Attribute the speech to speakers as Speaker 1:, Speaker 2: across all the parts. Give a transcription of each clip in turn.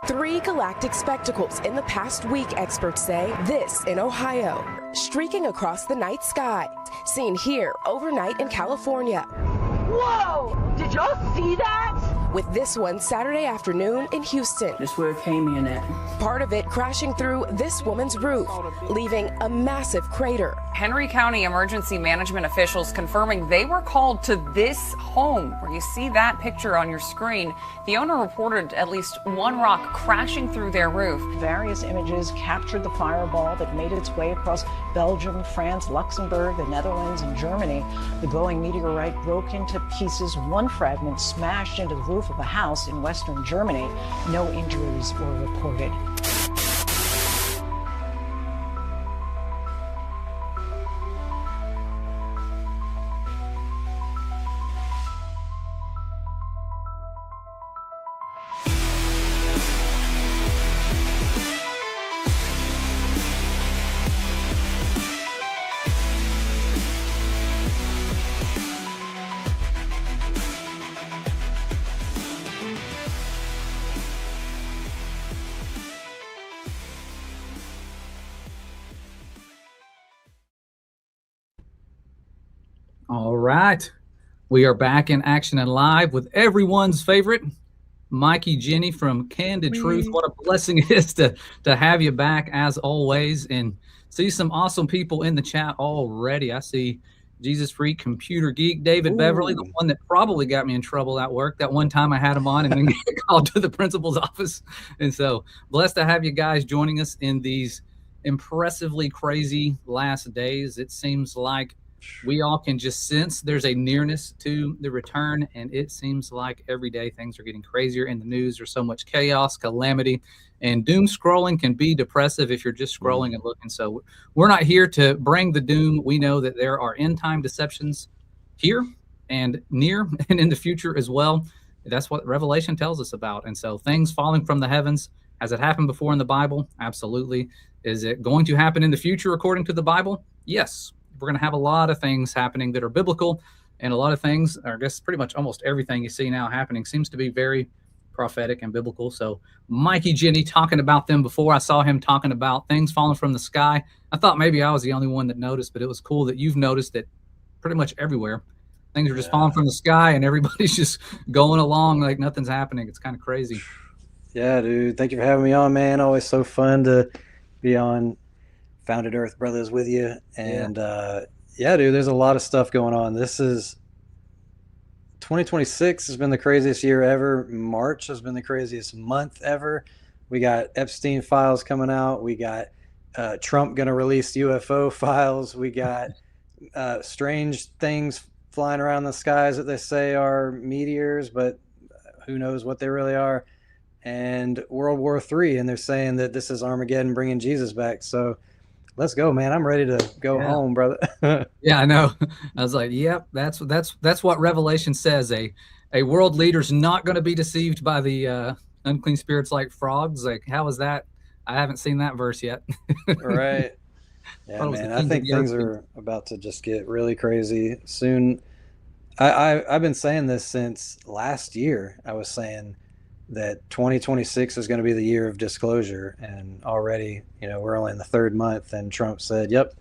Speaker 1: 3 galactic spectacles in the past week, experts say. This in Ohio, streaking across the night sky, seen here overnight in California.
Speaker 2: Whoa! Did y'all see that?
Speaker 1: With this one Saturday afternoon in Houston.
Speaker 3: That's where it came in at.
Speaker 1: Part of it crashing through this woman's roof, leaving a massive crater.
Speaker 4: Henry County emergency management officials confirming they were called to this home where you see that picture on your screen. The owner reported at least one rock crashing through their roof.
Speaker 5: Various images captured the fireball that made its way across Belgium, France, Luxembourg, the Netherlands, and Germany. The glowing meteorite broke into pieces. One fragment smashed into the roof of a house in western Germany. No injuries were reported.
Speaker 6: All right. We are back in action and live with everyone's favorite, Mikey, Jenny from Candid Truth. What a blessing it is to have you back as always and see some awesome people in the chat already. I see Jesus Freak, Computer Geek, David Beverly, the one that probably got me in trouble at work that one time I had him on and then got called to the principal's office. And so blessed to have you guys joining us in these impressively crazy last days. It seems like we all can just sense there's a nearness to the return, and it seems like every day things are getting crazier in the news. There's so much chaos, calamity, and doom scrolling can be depressive if you're just scrolling and looking. So we're not here to bring the doom. We know that there are end time deceptions here and near and in the future as well. That's what Revelation tells us about. And so things falling from the heavens, has it happened before in the Bible? Absolutely. Is it going to happen in the future according to the Bible? Yes. We're going to have a lot of things happening that are biblical, and a lot of things, or I guess pretty much almost everything you see now happening seems to be very prophetic and biblical. So Mikey, Jenny talking about them before. I saw him talking about things falling from the sky. I thought maybe I was the only one that noticed, but it was cool that you've noticed that pretty much everywhere things are just falling from the sky and everybody's just going along like nothing's happening. It's kind of crazy.
Speaker 7: Yeah, dude. Thank you for having me on, man. Always so fun to be on Founded Earth Brothers with you. And yeah, dude, there's a lot of stuff going on. This is 2026 has been the craziest year ever. March has been the craziest month ever. We got Epstein files coming out. We got Trump going to release UFO files. We got strange things flying around the skies that they say are meteors, but who knows what they really are. And World War III, and they're saying that this is Armageddon bringing Jesus back. So let's go, man. I'm ready to go home, brother.
Speaker 6: Yeah, I know. I was like, yep, that's what Revelation says. A world leader's not going to be deceived by the unclean spirits like frogs. Like, how is that? I haven't seen that verse yet.
Speaker 7: Right. Yeah, man. I think things are about to just get really crazy soon. I've been saying this since last year. I was saying that 2026 is going to be the year of disclosure, and already, you know, we're only in the third month, and Trump said, yep,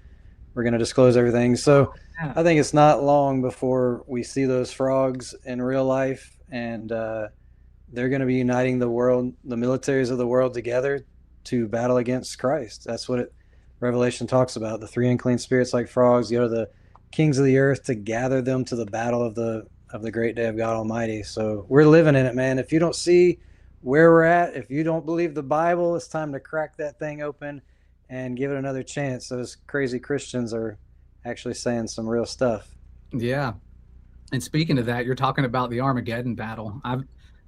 Speaker 7: we're going to disclose everything. So I think it's not long before we see those frogs in real life, and they're going to be uniting the world, the militaries of the world together to battle against Christ. That's what Revelation talks about. The 3 unclean spirits like frogs go to the kings of the earth to gather them to the battle of the great day of God Almighty. So we're living in it, man. If you don't see where we're at, if you don't believe the Bible, it's time to crack that thing open and give it another chance. Those crazy Christians are actually saying some real stuff. Yeah.
Speaker 6: And speaking of that, you're talking about the Armageddon battle.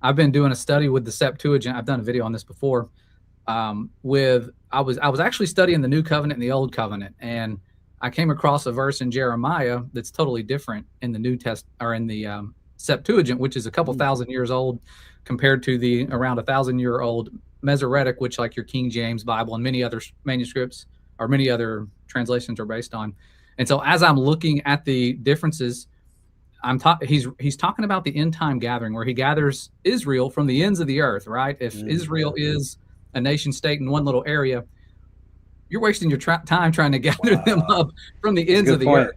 Speaker 6: I've been doing a study with the Septuagint. I've done a video on this before. I was actually studying the New Covenant and the Old Covenant, and I came across a verse in Jeremiah that's totally different in the New Testament, or in the Septuagint, which is a couple thousand years old compared to the around 1,000-year-old Masoretic, which like your King James Bible and many other manuscripts or many other translations are based on. And so as I'm looking at the differences, he's talking about the end time gathering where he gathers Israel from the ends of the earth, right? If Israel is a nation state in one little area, you're wasting your time trying to gather them up from the ends of the earth.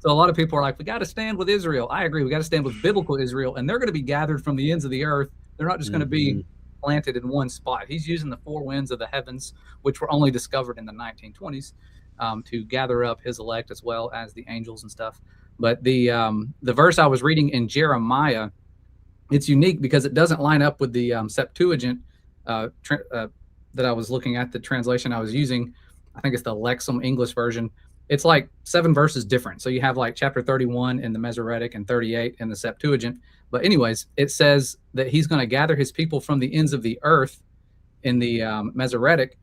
Speaker 6: So a lot of people are like, we got to stand with Israel. I agree. We got to stand with biblical Israel, and they're going to be gathered from the ends of the earth. They're not just going to be planted in one spot. He's using the four winds of the heavens, which were only discovered in the 1920s, to gather up his elect as well as the angels and stuff. But the verse I was reading in Jeremiah, it's unique because it doesn't line up with the Septuagint that I was looking at, the translation I was using. I think it's the Lexham English version. It's like 7 verses different. So you have like chapter 31 in the Masoretic and 38 in the Septuagint. But anyways, it says that he's going to gather his people from the ends of the earth in the Masoretic.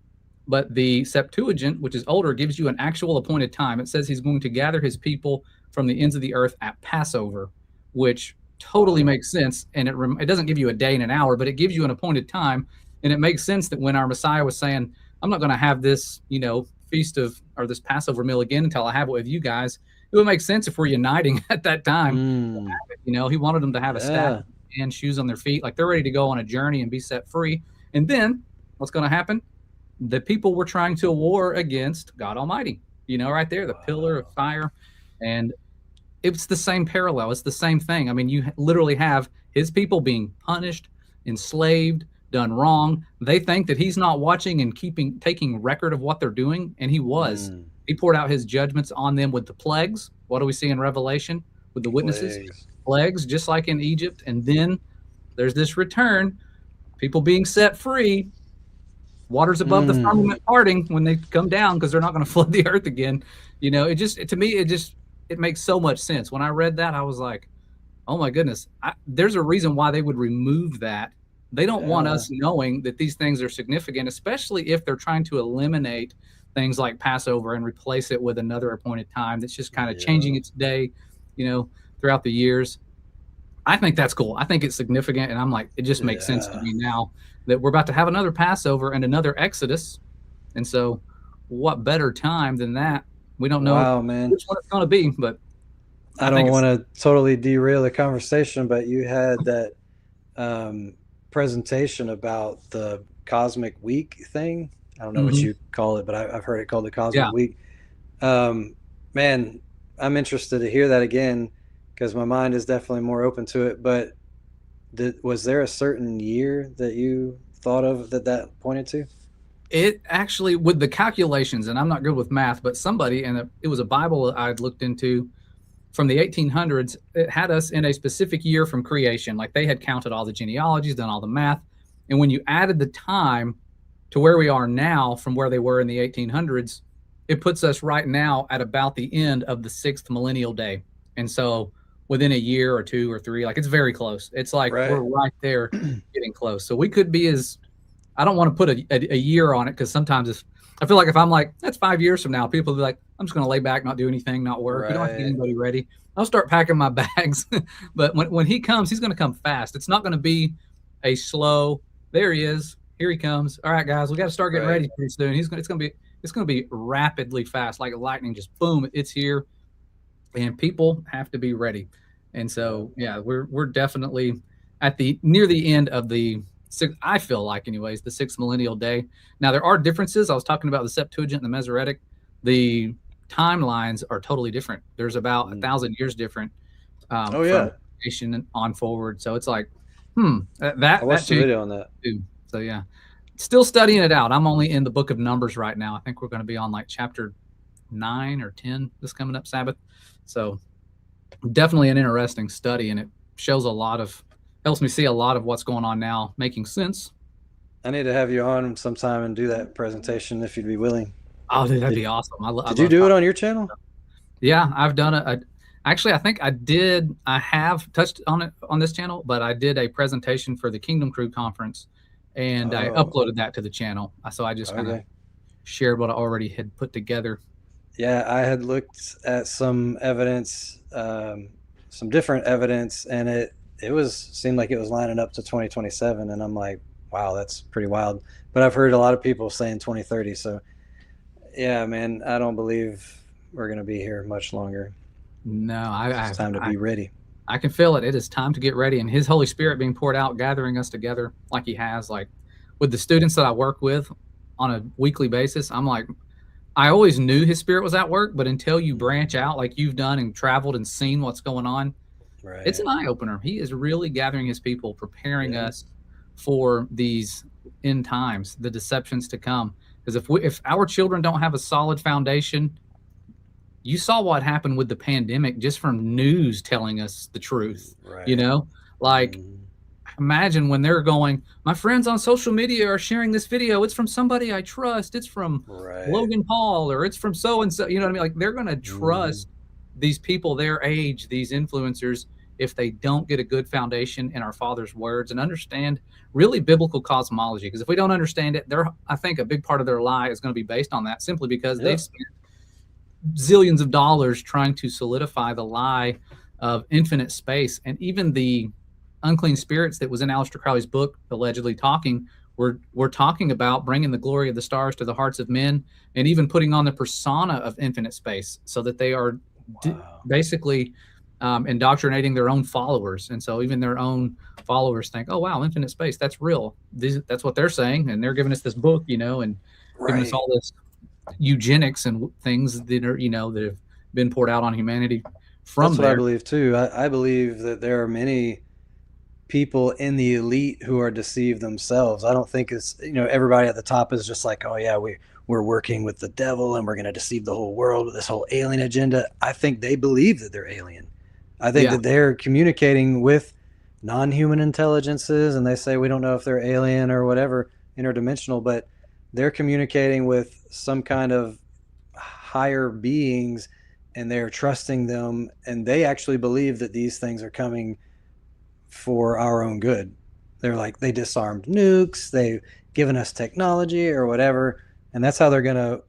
Speaker 6: But the Septuagint, which is older, gives you an actual appointed time. It says he's going to gather his people from the ends of the earth at Passover, which totally makes sense. And it doesn't give you a day and an hour, but it gives you an appointed time. And it makes sense that when our Messiah was saying, I'm not going to have this, feast of, or this Passover meal again until I have it with you guys, it would make sense if we're uniting at that time. He wanted them to have a staff and shoes on their feet, like they're ready to go on a journey and be set free. And then what's going to happen? The people were trying to war against God Almighty, right there, the pillar of fire. And it's the same parallel. It's the same thing. I mean, you literally have his people being punished, enslaved, done wrong. They think that he's not watching and taking record of what they're doing, and he was. He poured out his judgments on them with the plagues. What do we see in Revelation with the witnesses? Plagues, just like in Egypt. And then there's this return, people being set free, waters above the firmament parting when they come down because they're not going to flood the earth again. To me, it makes so much sense. When I read that, I was like, oh my goodness, there's a reason why they would remove that. They don't want us knowing that these things are significant, especially if they're trying to eliminate things like Passover and replace it with another appointed time that's just kind of changing its day, throughout the years. I think that's cool. I think it's significant. And I'm like, it just makes sense to me now that we're about to have another Passover and another Exodus. And so what better time than that? We don't know which one it's going to be, but
Speaker 7: I don't want to totally derail the conversation, but you had that presentation about the cosmic week thing. I don't know what you call it, but I've heard it called the cosmic week. Man, I'm interested to hear that again because my mind is definitely more open to it. But was there a certain year that you thought of that pointed to?
Speaker 6: It actually, with the calculations, and I'm not good with math, but somebody, and it was a Bible I'd looked into from the 1800s, it had us in a specific year from creation. Like they had counted all the genealogies, done all the math. And when you added the time to where we are now from where they were in the 1800s, it puts us right now at about the end of the 6th millennial day. And so within a year or 2 or 3, like it's very close. It's like we're right there getting close. So we could be I don't want to put a year on it because sometimes I feel like if I'm like, that's 5 years from now, people will be like, I'm just going to lay back, not do anything, not work. We don't have to get anybody ready. I'll start packing my bags. But when he comes, he's going to come fast. It's not going to be a slow, there he is, here he comes. All right, guys, we got to start getting ready pretty soon. It's going to be rapidly fast, like lightning, just boom, it's here. And people have to be ready. And so, we're definitely near the end of the I feel like anyways, the 6th millennial day. Now there are differences. I was talking about the Septuagint and the Masoretic. The timelines are totally different. There's about 1,000 years different from creation on forward. So it's like, I
Speaker 7: watched the video on that
Speaker 6: too. So still studying it out. I'm only in the book of Numbers right now. I think we're going to be on like chapter 9 or 10 this coming up Sabbath. So definitely an interesting study, and it shows helps me see a lot of what's going on now making sense.
Speaker 7: I need to have you on sometime and do that presentation if you'd be willing.
Speaker 6: Oh, dude, that'd be awesome.
Speaker 7: Did you do it on your channel?
Speaker 6: Yeah, I've done it. Actually, I think I did. I have touched on it on this channel, but I did a presentation for the Kingdom Crew conference, and I uploaded that to the channel. So I just kind of shared what I already had put together.
Speaker 7: Yeah, I had looked at some evidence, some different evidence, and it seemed like it was lining up to 2027, and I'm like, wow, that's pretty wild. But I've heard a lot of people saying 2030. So yeah, man, I don't believe we're going to be here much longer.
Speaker 6: No,
Speaker 7: it's time to be ready.
Speaker 6: I can feel it. It is time to get ready, and his Holy Spirit being poured out, gathering us together like he has, like with the students that I work with on a weekly basis. I'm like, I always knew his spirit was at work, but until you branch out like you've done and traveled and seen what's going on,
Speaker 7: Right.
Speaker 6: It's an eye opener. He is really gathering his people, preparing us for these end times, the deceptions to come. Because if our children don't have a solid foundation, you saw what happened with the pandemic just from news telling us the truth.
Speaker 7: Right.
Speaker 6: You know, like imagine when they're going, my friends on social media are sharing this video. It's from somebody I trust. It's from Logan Paul, or it's from so and so. You know what I mean? Like they're going to trust these people their age, these influencers, if they don't get a good foundation in our Father's words and understand really biblical cosmology. Because if we don't understand it, I think a big part of their lie is going to be based on that, simply because they've spent zillions of dollars trying to solidify the lie of infinite space. And even the unclean spirits that was in Aleister Crowley's book, allegedly talking, we're talking about bringing the glory of the stars to the hearts of men, and even putting on the persona of infinite space, so that they are basically indoctrinating their own followers. And so even their own followers think, oh wow, infinite space, that's real. That's what they're saying, and they're giving us this book, you know, and giving us all this eugenics and things that are, you know, that have been poured out on humanity from
Speaker 7: That's what I believe too. I believe that there are many people in the elite who are deceived themselves. I don't think it's, you know, everybody at the top is just like, oh yeah, we're working with the devil and we're going to deceive the whole world with this whole alien agenda. I think they believe that they're alien. I think that they're communicating with non-human intelligences, and they say we don't know if they're alien or whatever, interdimensional, but they're communicating with some kind of higher beings, and they're trusting them, and they actually believe that these things are coming for our own good. They're like, they disarmed nukes, they've given us technology or whatever, and that's how they're going to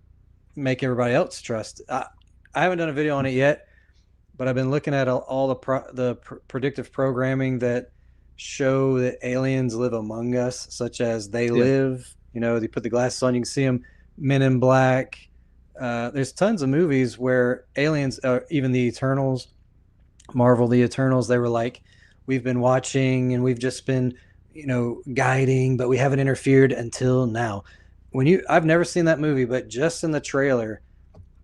Speaker 7: make everybody else trust. I haven't done a video on it yet, but I've been looking at all the predictive programming that show that aliens live among us, such as they live, you know, they put the glasses on, you can see them, Men in Black. There's tons of movies where aliens, even the Eternals, Marvel, the Eternals, they were like, we've been watching and we've just been, you know, guiding, but we haven't interfered until now. I've never seen that movie, but just in the trailer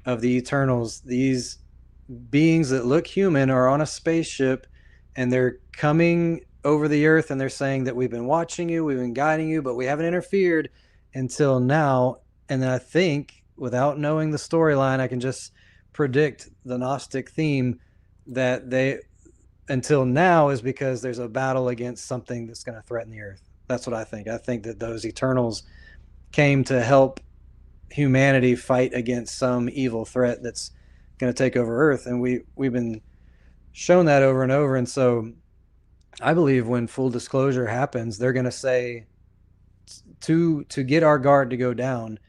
Speaker 7: of the Eternals, these beings that look human are on a spaceship, and they're coming over the earth, and they're saying that we've been watching you, we've been guiding you, but we haven't interfered until now. And then I think, without knowing the storyline, I can just predict the Gnostic theme, that they until now is because there's a battle against something that's going to threaten the earth. That's what I think. I think that those Eternals came to help humanity fight against some evil threat that's going to take over Earth, and we've been shown that over and over. And so I believe when full disclosure happens, they're going to say, to get our guard to go down,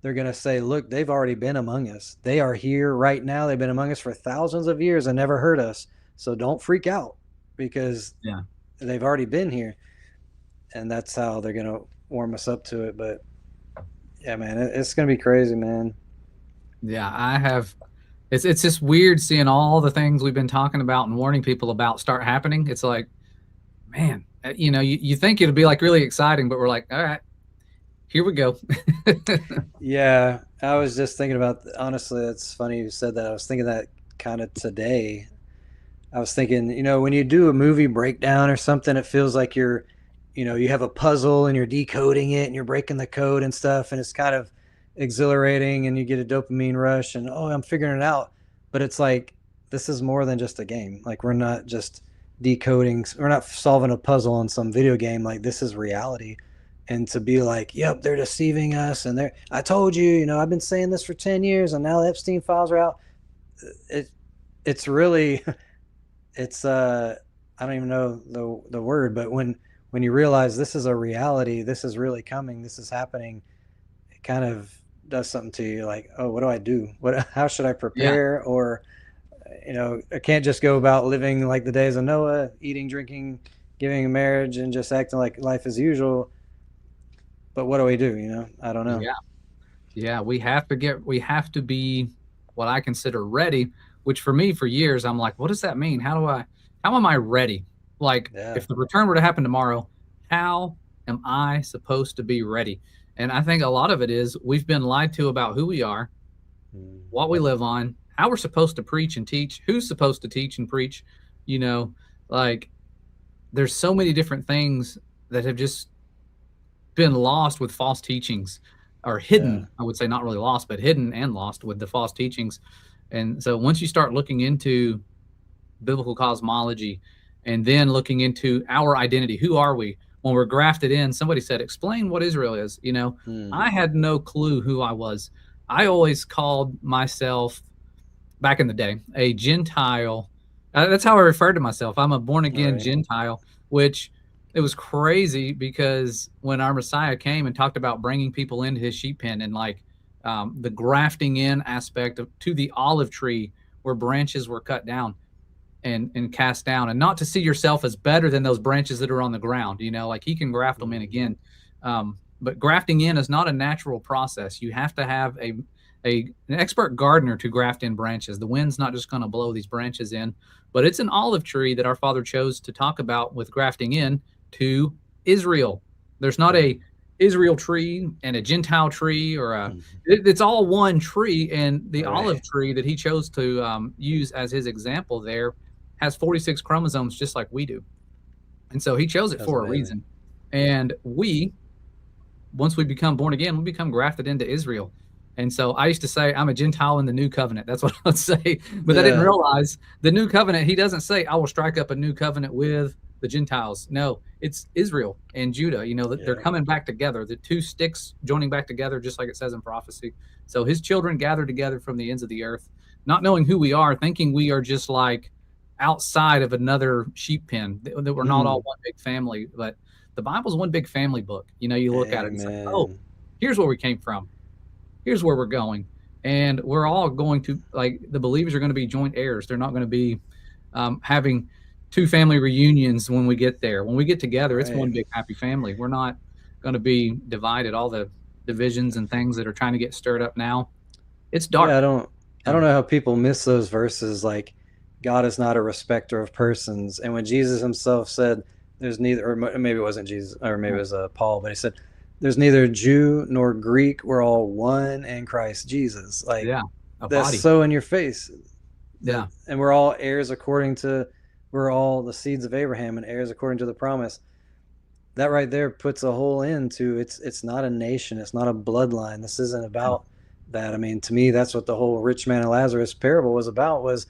Speaker 7: they're going to say, look, they've already been among us. They are here right now. They've been among us for thousands of years and never hurt us. So don't freak out, because they've already been here. And that's how they're going to warm us up to it. But yeah, man, it's going to be crazy, man.
Speaker 6: Yeah, it's just weird seeing all the things we've been talking about and warning people about start happening. It's like, man, you know, you think it'd be like really exciting, but we're like, all right, here we go.
Speaker 7: Yeah, I was just thinking about, honestly, it's funny you said that. I was thinking that kind of today. I was thinking, you know, when you do a movie breakdown or something, it feels like you have a puzzle and you're decoding it and you're breaking the code and stuff, and it's kind of exhilarating, and you get a dopamine rush, and oh, I'm figuring it out. But it's like, this is more than just a game. Like, we're not just decoding, we're not solving a puzzle in some video game. Like, this is reality. And to be like, yep, they're deceiving us, and I told you, you know, I've been saying this for 10 years, and now the Epstein files are out. It's really, it's I don't even know the word, but when you realize this is a reality, this is really coming, this is happening, it kind of does something to you. Like, oh, what do I do? How should I prepare? Or, you know, I can't just go about living like the days of Noah, eating, drinking, giving a marriage, and just acting like life as usual. But what do we do? You know, I don't know.
Speaker 6: Yeah. We have to be what I consider ready, which for me, for years, I'm like, what does that mean? How how am I ready? Like, if the return were to happen tomorrow, how am I supposed to be ready? And I think a lot of it is we've been lied to about who we are, what we live on, how we're supposed to preach and teach, who's supposed to teach and preach. You know, like, there's so many different things that have just been lost with false teachings, or hidden. I would say not really lost, but hidden and lost with the false teachings. And so once you start looking into biblical cosmology and then looking into our identity, who are we when we're grafted in? Somebody said, explain what Israel is. You know, I had no clue who I was. I always called myself, back in the day, a Gentile. That's how I referred to myself. I'm a born again Gentile, which it was crazy because when our Messiah came and talked about bringing people into his sheep pen and like the grafting in aspect to the olive tree where branches were cut down and cast down, and not to see yourself as better than those branches that are on the ground, you know, like he can graft them in again. But grafting in is not a natural process. You have to have an expert gardener to graft in branches. The wind's not just going to blow these branches in, but it's an olive tree that our Father chose to talk about with grafting in to Israel. There's not a Israel tree and a Gentile tree, or it's all one tree. And the olive tree that he chose to use as his example there has 46 chromosomes, just like we do. And so he chose it for a reason. And once we become born again, we become grafted into Israel. And so I used to say, I'm a Gentile in the new covenant. That's what I would say. But I didn't realize the new covenant, he doesn't say, I will strike up a new covenant with the Gentiles. No, it's Israel and Judah. You know, they're coming back together. The two sticks joining back together, just like it says in prophecy. So his children gathered together from the ends of the earth, not knowing who we are, thinking we are just like outside of another sheep pen, that we're not all one big family. But the Bible's one big family book. You know, you look at it and say, oh, here's where we came from. Here's where we're going. And we're all going to, like, the believers are going to be joint heirs. They're not going to be having two family reunions when we get there. When we get together, it's one big happy family. We're not going to be divided. All the divisions and things that are trying to get stirred up now, it's dark.
Speaker 7: I don't know how people miss those verses, like God is not a respecter of persons. And when Jesus himself said there's neither, or maybe it wasn't Jesus, or maybe it was Paul, but he said there's neither Jew nor Greek. We're all one in Christ Jesus. Like, that's body. So in your face.
Speaker 6: Yeah.
Speaker 7: And we're all heirs we're all the seeds of Abraham and heirs according to the promise. That right there puts a whole end to it's not a nation. It's not a bloodline. This isn't about that. I mean, to me, that's what the whole rich man and Lazarus parable was about, was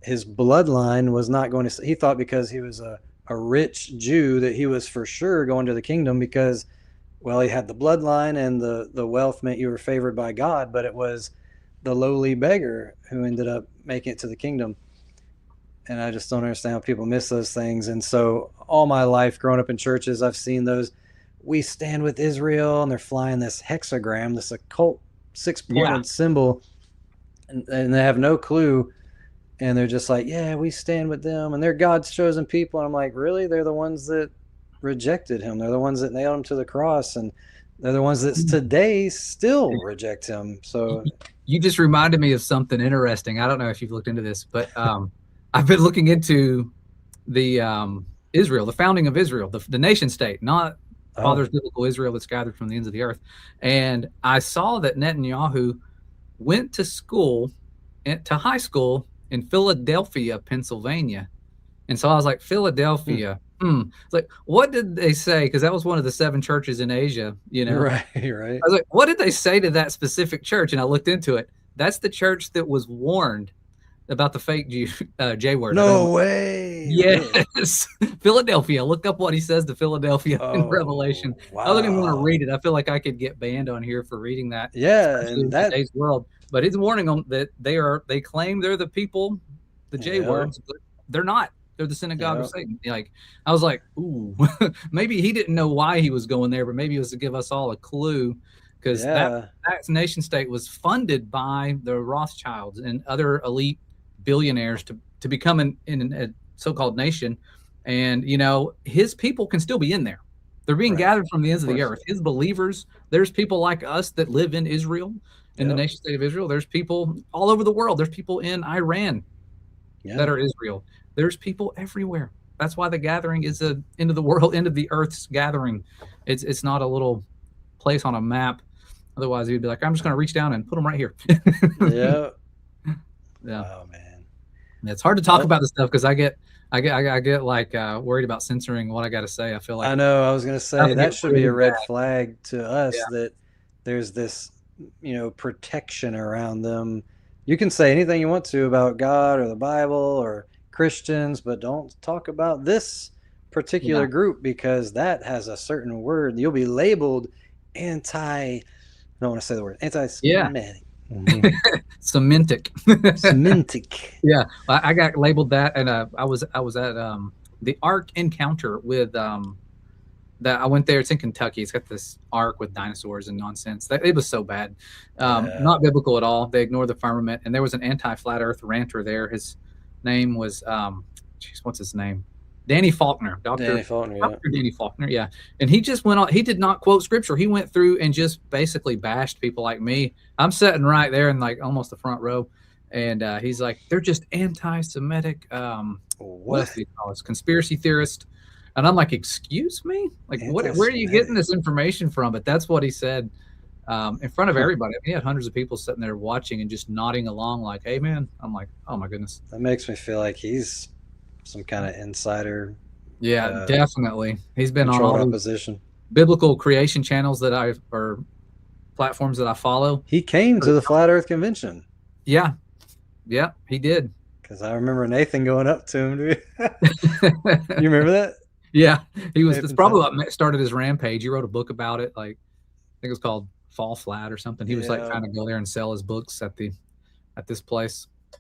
Speaker 7: his bloodline was not going to, he thought because he was a rich Jew that he was for sure going to the kingdom because, well, he had the bloodline and the wealth meant you were favored by God, but it was the lowly beggar who ended up making it to the kingdom. And I just don't understand how people miss those things. And so all my life growing up in churches, I've seen those, we stand with Israel, and they're flying this hexagram, this occult 6-pointed symbol, and they have no clue. And they're just like, yeah, we stand with them, and they're God's chosen people. And I'm like, really? They're the ones that rejected him. They're the ones that nailed him to the cross, and they're the ones that today still reject him. So
Speaker 6: you just reminded me of something interesting. I don't know if you've looked into this, but I've been looking into the Israel, the founding of Israel, the nation state, not Father's biblical Israel that's gathered from the ends of the earth. And I saw that Netanyahu went to high school in Philadelphia, Pennsylvania. And so I was like, Philadelphia. It's like, what did they say? Because that was one of the 7 churches in Asia, you know.
Speaker 7: Right.
Speaker 6: I was like, what did they say to that specific church? And I looked into it. That's the church that was warned about the fake J word.
Speaker 7: No way.
Speaker 6: Yes. Philadelphia. Look up what he says to Philadelphia in Revelation. Wow. I don't even want to read it. I feel like I could get banned on here for reading that.
Speaker 7: Yeah. In
Speaker 6: today's world. But he's warning them that they claim they're the people, the J words, but they're not. They're the synagogue of Satan. Like, I was like, ooh, maybe he didn't know why he was going there, but maybe it was to give us all a clue, because that nation state was funded by the Rothschilds and other elite billionaires to become in a so-called nation. And, you know, his people can still be in there. They're being gathered from the ends of the earth. His believers, there's people like us that live in Israel, in the nation state of Israel. There's people all over the world. There's people in Iran that are Israel. There's people everywhere. That's why the gathering is the end of the world, end of the earth's gathering. It's not a little place on a map. Otherwise, you'd be like, I'm just going to reach down and put them right here.
Speaker 7: Yeah.
Speaker 6: Yeah.
Speaker 7: Oh man.
Speaker 6: It's hard to talk about this stuff because I get like worried about censoring what I got to say. I feel like
Speaker 7: I know. I was going to say that should be a red flag to us that there's this, protection around them. You can say anything you want to about God or the Bible or Christians, but don't talk about this particular group because that has a certain word. You'll be labeled I don't want to say the word anti-Semitic.
Speaker 6: Semantic.
Speaker 7: Semantic.
Speaker 6: Yeah, I got labeled that, and I was at the Ark encounter with that I went there. It's in Kentucky. It's got this ark with dinosaurs and nonsense. It was so bad, not biblical at all. They ignored the firmament, and there was an anti-flat Earth ranter there. His name was what's his name? Danny Faulkner, Danny Faulkner, yeah. And he just went on. He did not quote scripture. He went through and just basically bashed people like me. I'm sitting right there in like almost the front row, and he's like, they're just anti-Semitic. What else do you call us? Conspiracy theorist. And I'm like, excuse me? Like, where are you getting this information from? But that's what he said in front of everybody. He had hundreds of people sitting there watching and just nodding along like, hey, man. I'm like, oh, my goodness.
Speaker 7: That makes me feel like he's some kind of insider.
Speaker 6: Yeah, definitely. He's been on all
Speaker 7: opposition.
Speaker 6: Biblical creation channels or platforms that I follow.
Speaker 7: He came to the Flat Earth Convention.
Speaker 6: Yeah. Yeah, he did.
Speaker 7: Because I remember Nathan going up to him. Dude. You remember that?
Speaker 6: Yeah, it's probably what started his rampage. He wrote a book about it. Like, I think it was called Fall Flat or something. He was like trying to go there and sell his books at this place. I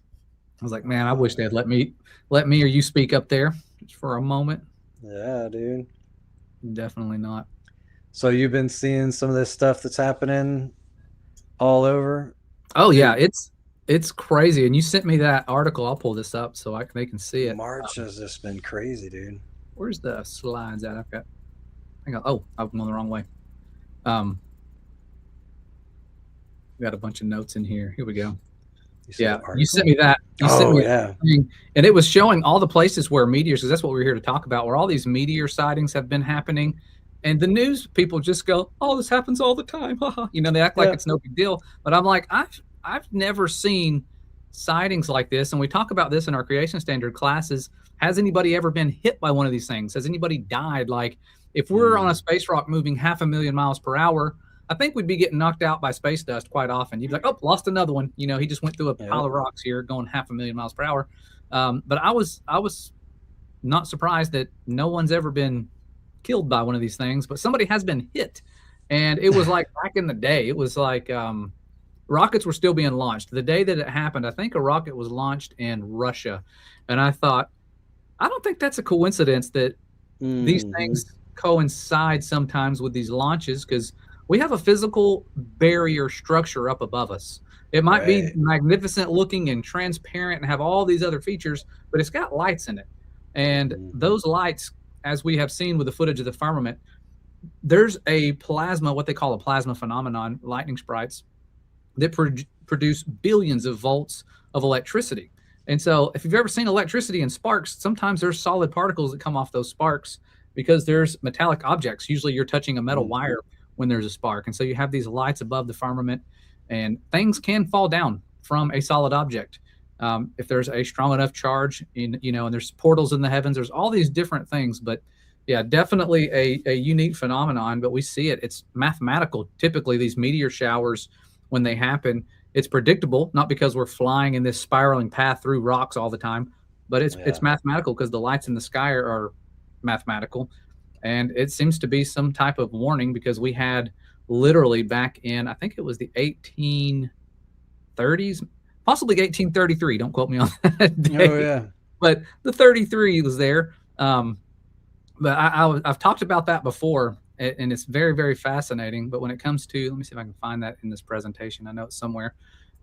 Speaker 6: was like, man, I wish they'd let me or you speak up there just for a moment.
Speaker 7: Yeah, dude.
Speaker 6: Definitely not.
Speaker 7: So you've been seeing some of this stuff that's happening all over?
Speaker 6: Oh yeah, it's crazy. And you sent me that article. I'll pull this up so they can see it.
Speaker 7: March has just been crazy, dude.
Speaker 6: Where's the slides at? I'm on the wrong way. We got a bunch of notes in here. Here we go. You sent me that. And it was showing all the places where meteors, because that's what we're here to talk about, where all these meteor sightings have been happening. And the news people just go, oh, this happens all the time. They act like it's no big deal. But I'm like, I've never seen sightings like this. And we talk about this in our creation standard classes. Has anybody ever been hit by one of these things? Has anybody died? Like, if we're on a space rock moving 500,000 miles per hour, I think we'd be getting knocked out by space dust quite often. You'd be like, oh, lost another one. He just went through a pile of rocks here going 500,000 miles per hour. But I was not surprised that no one's ever been killed by one of these things, but somebody has been hit. And it was like back in the day, it was like rockets were still being launched. The day that it happened, I think a rocket was launched in Russia. And I thought, I don't think that's a coincidence that these things coincide sometimes with these launches, because we have a physical barrier structure up above us. It might be magnificent looking and transparent and have all these other features, but it's got lights in it. And those lights, as we have seen with the footage of the firmament, there's a plasma, what they call a plasma phenomenon, lightning sprites, that produce billions of volts of electricity. And so if you've ever seen electricity in sparks, sometimes there's solid particles that come off those sparks because there's metallic objects. Usually you're touching a metal wire when there's a spark. And so you have these lights above the firmament, and things can fall down from a solid object. If there's a strong enough charge and there's portals in the heavens, there's all these different things. But yeah, definitely a unique phenomenon, but we see it. It's mathematical. Typically these meteor showers, when they happen, it's predictable, not because we're flying in this spiraling path through rocks all the time, but it's mathematical because the lights in the sky are mathematical. And it seems to be some type of warning, because we had literally back in, I think it was the 1830s, possibly 1833. Don't quote me on that day.
Speaker 7: Oh, yeah.
Speaker 6: But the 33 was there. But I've talked about that before, and it's very, very fascinating. But when it comes to, let me see if I can find that in this presentation. I know it's somewhere.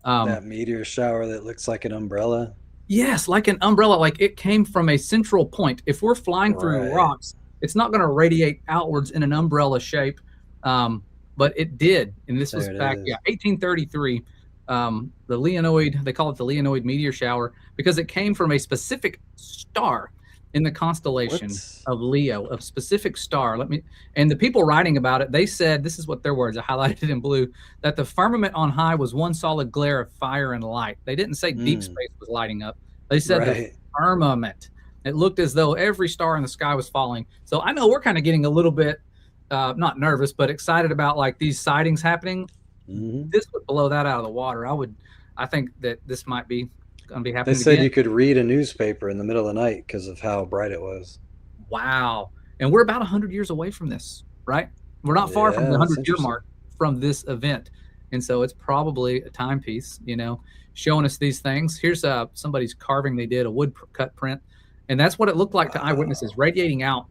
Speaker 7: That meteor shower that looks like an umbrella.
Speaker 6: Yes, like an umbrella. Like it came from a central point. If we're flying through rocks, it's not going to radiate outwards in an umbrella shape. But it did. And this was back, 1833. the Leonid, they call it the Leonid meteor shower because it came from a specific star in the constellation of Leo, a specific star. And the people writing about it, they said, this is what their words, I highlighted in blue, that the firmament on high was one solid glare of fire and light. They didn't say deep space was lighting up. They said the firmament. It looked as though every star in the sky was falling. So I know we're kind of getting a little bit, not nervous, but excited about like these sightings happening. This would blow that out of the water. I think that this might be going to be happening.
Speaker 7: They said
Speaker 6: again.
Speaker 7: You could read a newspaper in the middle of the night because of how bright it was.
Speaker 6: Wow. And we're about 100 years away from this, right? We're not far from the 100-year mark from this event. And so it's probably a timepiece, showing us these things. Here's somebody's carving they did, a wood cut print. And that's what it looked like to eyewitnesses, radiating out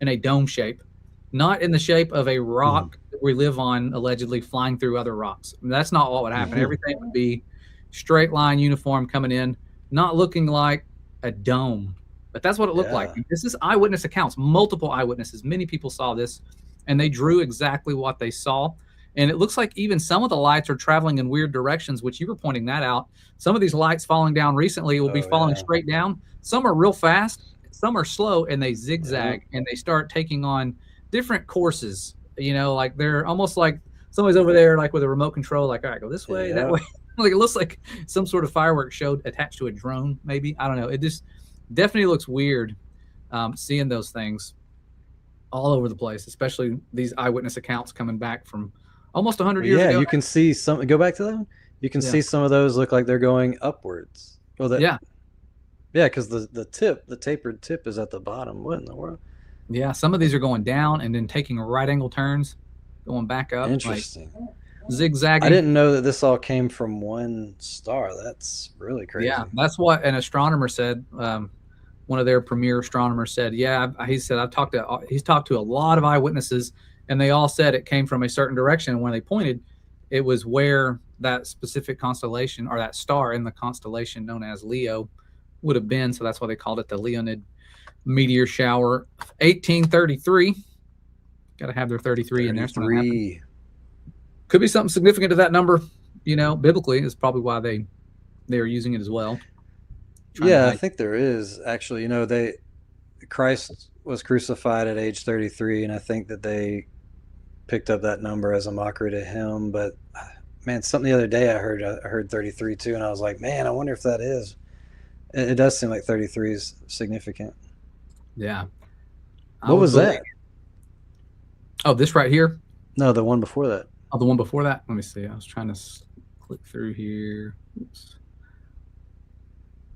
Speaker 6: in a dome shape, not in the shape of a rock that we live on, allegedly flying through other rocks. I mean, that's not what would happen. Everything would be straight line uniform coming in, not looking like a dome. But that's what it looked like. This is eyewitness accounts, multiple eyewitnesses. Many people saw this, and they drew exactly what they saw. And it looks like even some of the lights are traveling in weird directions, which you were pointing that out. Some of these lights falling down recently will be falling straight down. Some are real fast, some are slow, and they zigzag, and they start taking on different courses. Like they're almost like somebody's over there, like with a remote control, like, all right, go this way, that way. Like it looks like some sort of fireworks show attached to a drone, maybe. I don't know. It just definitely looks weird seeing those things all over the place, especially these eyewitness accounts coming back from almost 100 years ago.
Speaker 7: Yeah, you can see some. Go back to that one. You can see some of those look like they're going upwards. Well, because the tapered tip is at the bottom. What in the world?
Speaker 6: Yeah, some of these are going down and then taking right angle turns, going back up.
Speaker 7: Interesting.
Speaker 6: Like zigzagging.
Speaker 7: I didn't know that this all came from one star. That's really crazy.
Speaker 6: Yeah, that's what an astronomer said. One of their premier astronomers said, he's talked to a lot of eyewitnesses, and they all said it came from a certain direction. And when they pointed, it was where that specific constellation or that star in the constellation known as Leo would have been. So that's why they called it the Leonid meteor shower. 1833. Got to have their 33 in there. Could be something significant to that number, biblically is probably why they are using it as well.
Speaker 7: I think there is actually. Christ was crucified at age 33, and I think that they picked up that number as a mockery to him. But man, something the other day I heard 33 too, and I was like, man, I wonder if that is. It does seem like 33 is significant.
Speaker 6: Yeah.
Speaker 7: What was that?
Speaker 6: Oh, this right here?
Speaker 7: No, the one before that.
Speaker 6: Oh, the one before that? Let me see. I was trying to click through here. Oops.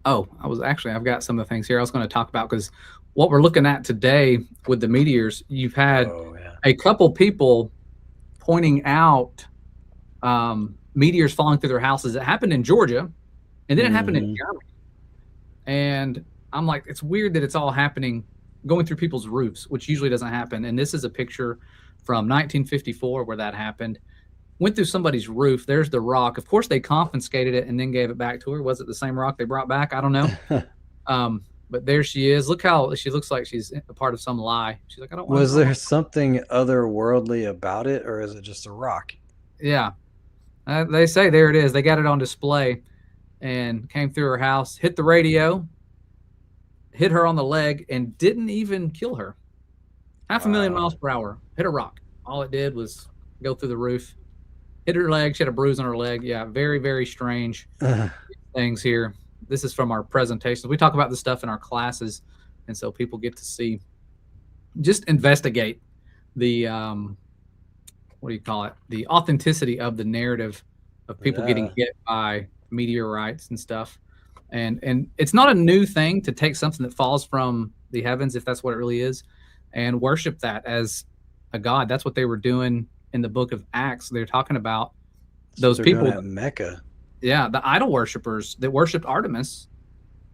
Speaker 6: Oh, I've got some of the things here I was going to talk about, because what we're looking at today with the meteors, you've had a couple people pointing out meteors falling through their houses. It happened in Georgia, and then it happened in Germany. And I'm like, it's weird that it's all happening going through people's roofs, which usually doesn't happen. And this is a picture from 1954 where that happened. Went through somebody's roof. There's the rock. Of course, they confiscated it and then gave it back to her. Was it the same rock they brought back? I don't know. But there she is. Look how she looks like she's a part of some lie. She's like, I don't want.
Speaker 7: Was there something otherworldly about it, or is it just a rock?
Speaker 6: Yeah. They say there it is. They got it on display and came through her house, hit the radio, hit her on the leg, and didn't even kill her. 500,000 miles per hour. Hit a rock. All it did was go through the roof. Hit her leg. She had a bruise on her leg. Yeah, very, very strange things here. This is from our presentations. We talk about this stuff in our classes, and so people get to see, just investigate the, what do you call it? The authenticity of the narrative of people getting hit by meteorites and stuff. And it's not a new thing to take something that falls from the heavens, if that's what it really is, and worship that as a god. That's what they were doing in the book of Acts. They're talking about those people
Speaker 7: at Mecca.
Speaker 6: Yeah, the idol worshipers that worshipped Artemis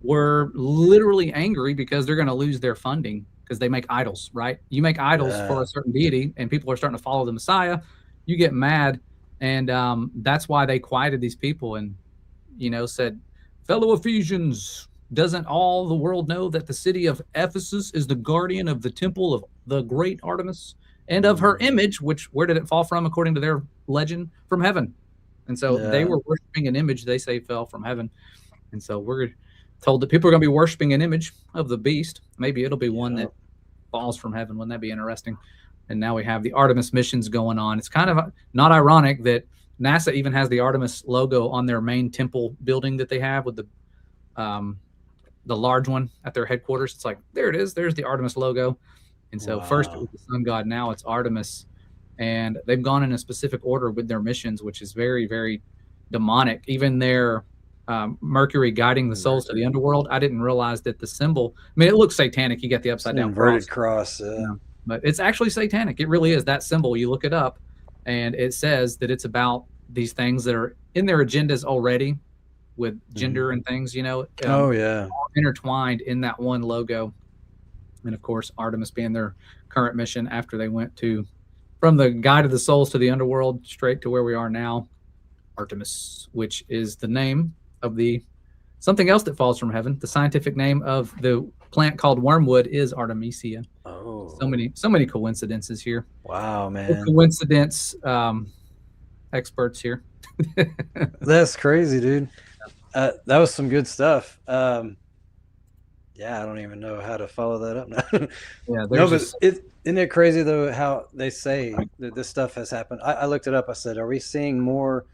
Speaker 6: were literally angry because they're going to lose their funding because they make idols, right? You make idols for a certain deity, and people are starting to follow the Messiah. You get mad, and that's why they quieted these people and, said, fellow Ephesians, doesn't all the world know that the city of Ephesus is the guardian of the temple of the great Artemis and of her image, which, where did it fall from according to their legend? From heaven. And so they were worshiping an image they say fell from heaven. And so we're told that people are going to be worshiping an image of the beast. Maybe it'll be one that falls from heaven. Wouldn't that be interesting? And now we have the Artemis missions going on. It's kind of not ironic that NASA even has the Artemis logo on their main temple building that they have with the large one at their headquarters. It's like, there it is. There's the Artemis logo. And so first it was the sun god. Now it's Artemis. And they've gone in a specific order with their missions, which is very, very demonic. Even their Mercury guiding the souls to the underworld. I didn't realize that the symbol, I mean, it looks satanic. You got the upside down
Speaker 7: inverted cross.
Speaker 6: But it's actually satanic. It really is. That symbol, you look it up, and it says that it's about these things that are in their agendas already with gender and things, all intertwined in that one logo. And of course, Artemis being their current mission after they went from the guide of the souls to the underworld straight to where we are now, Artemis, which is the name of something else that falls from heaven. The scientific name of the plant called wormwood is Artemisia.
Speaker 7: Oh,
Speaker 6: so many coincidences here.
Speaker 7: Wow, man.
Speaker 6: Coincidence experts here.
Speaker 7: That's crazy, dude. That was some good stuff. I don't even know how to follow that up now. Isn't it crazy though how they say that this stuff has happened? I looked it up. I said, are we seeing more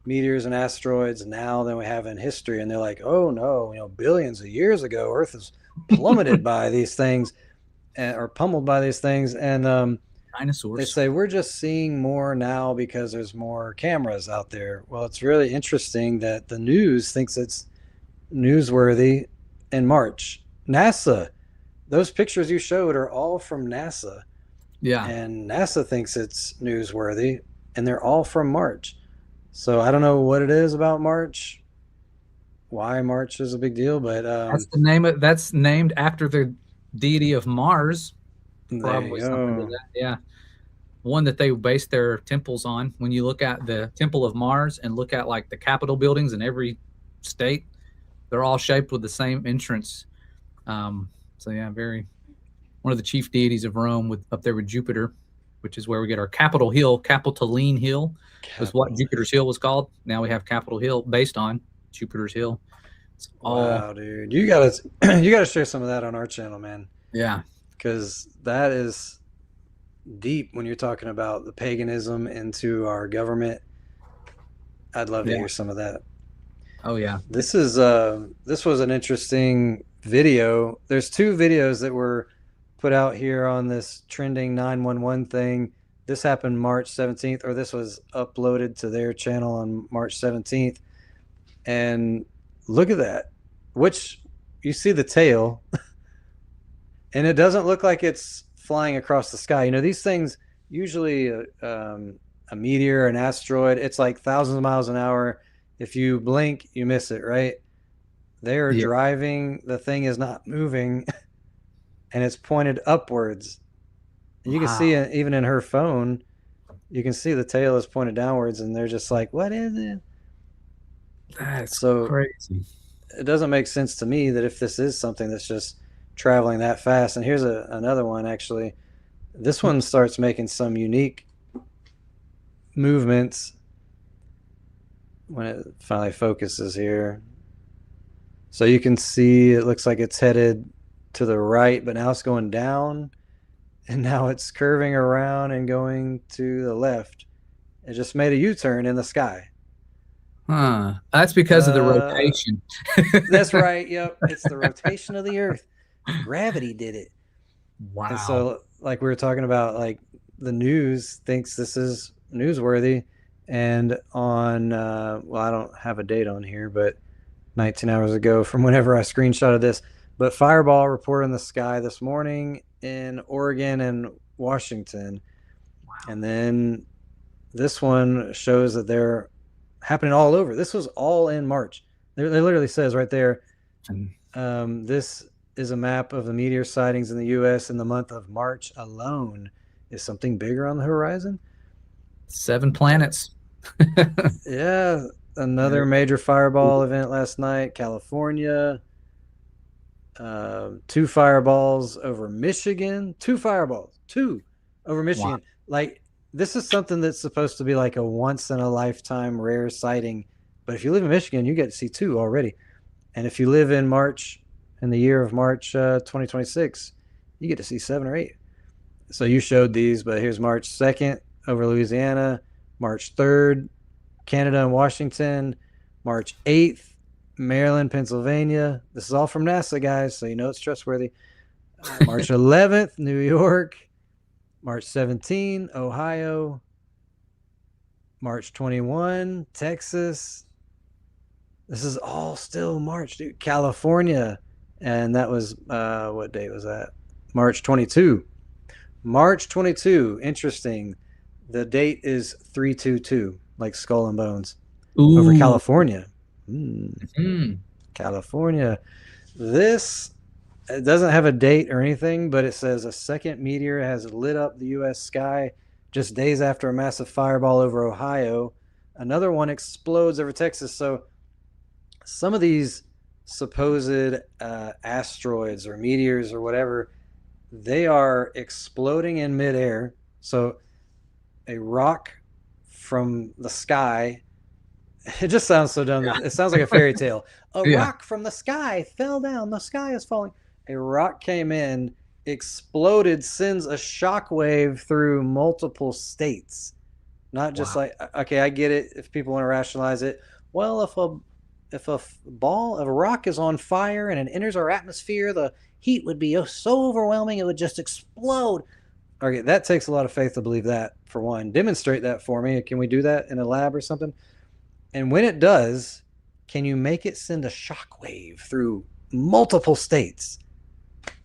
Speaker 7: meteors and asteroids now than we have in history? And they're like, oh no, billions of years ago, Earth was plummeted by these things or pummeled by these things. And
Speaker 6: dinosaurs.
Speaker 7: They say we're just seeing more now because there's more cameras out there. Well, it's really interesting that the news thinks it's newsworthy in March. NASA, those pictures you showed are all from NASA.
Speaker 6: Yeah.
Speaker 7: And NASA thinks it's newsworthy, and they're all from March. So I don't know what it is about March, why March is a big deal, but
Speaker 6: that's named after the deity of Mars. Probably something to that. Yeah. One that they base their temples on. When you look at the Temple of Mars and look at like the Capitol buildings in every state, they're all shaped with the same entrance. One of the chief deities of Rome up there with Jupiter, which is where we get our Capitol Hill. Capitoline Hill was what Jupiter's Hill was called. Now we have Capitol Hill based on Jupiter's Hill.
Speaker 7: Wow, dude. You gotta share some of that on our channel, man.
Speaker 6: Yeah.
Speaker 7: Because that is deep when you're talking about the paganism into our government. I'd love to hear some of that.
Speaker 6: Oh yeah.
Speaker 7: This was an interesting video. There's two videos that were put out here on this trending 911 thing. This happened March 17th, or this was uploaded to their channel on March 17th. And look at that, which you see the tail and it doesn't look like it's flying across the sky. These things usually a meteor, an asteroid, it's like thousands of miles an hour. If you blink, you miss it, right? They are driving. The thing is not moving and it's pointed upwards. And you can see it even in her phone. You can see the tail is pointed downwards and they're just like, what is it?
Speaker 6: That's so crazy.
Speaker 7: It doesn't make sense to me that if this is something that's just traveling that fast. And here's another one, actually. This one starts making some unique movements when it finally focuses here. So you can see it looks like it's headed to the right, but now it's going down, and now it's curving around and going to the left. It just made a U-turn in the sky.
Speaker 6: That's because of the rotation.
Speaker 7: That's right. Yep. It's the rotation of the Earth. Gravity did it.
Speaker 6: Wow.
Speaker 7: And so, like we were talking about, like the news thinks this is newsworthy. And on, I don't have a date on here, but 19 hours ago from whenever I screenshotted this, but fireball reported in the sky this morning in Oregon and Washington. Wow. And then this one shows that they're happening all over. This was all in March. It literally says right there, this is a map of the meteor sightings in the U.S. in the month of March alone. Is something bigger on the horizon?
Speaker 6: 7 planets.
Speaker 7: Yeah. Another major fireball event last night, California. 2 fireballs over Michigan. 2 fireballs. 2 over Michigan. Wow. Like, this is something that's supposed to be like a once in a lifetime rare sighting. But if you live in Michigan, you get to see 2 already. And if you live in the year of March 2026, you get to see 7 or 8. So you showed these, but here's March 2nd over Louisiana, March 3rd, Canada and Washington, March 8th, Maryland, Pennsylvania. This is all from NASA, guys, so you know it's trustworthy. March 11th, New York, March 17, Ohio, March 21, Texas. This is all still March, dude. California, and that was, what date was that? March 22. March 22, interesting. The date is 322, like Skull and Bones. Ooh. Over California. California. This, it doesn't have a date or anything, but it says a second meteor has lit up the U.S. sky just days after a massive fireball over Ohio. Another one explodes over Texas. So some of these supposed asteroids or meteors or whatever, they are exploding in midair. So a rock from the sky, it just sounds so dumb. Yeah. It sounds like a fairy tale. A rock from the sky fell down. The sky is falling. A rock came in, exploded, sends a shockwave through multiple states. Not just like, okay, I get it if people want to rationalize it. Well, if a ball of a rock is on fire and it enters our atmosphere, the heat would be so overwhelming it would just explode. Okay, that takes a lot of faith to believe that, for one. Demonstrate that for me. Can we do that in a lab or something? And when it does, can you make it send a shockwave through multiple states?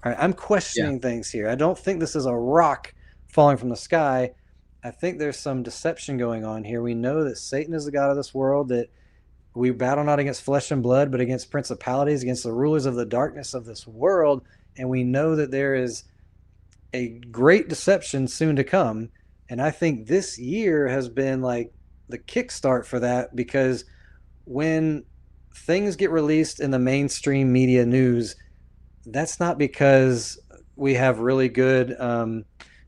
Speaker 7: All right, I'm questioning things here. I don't think this is a rock falling from the sky. I think there's some deception going on here. We know that Satan is the god of this world, that we battle not against flesh and blood, but against principalities, against the rulers of the darkness of this world. And we know that there is a great deception soon to come. And I think this year has been like the kickstart for that, because when things get released in the mainstream media news, that's not because we have really good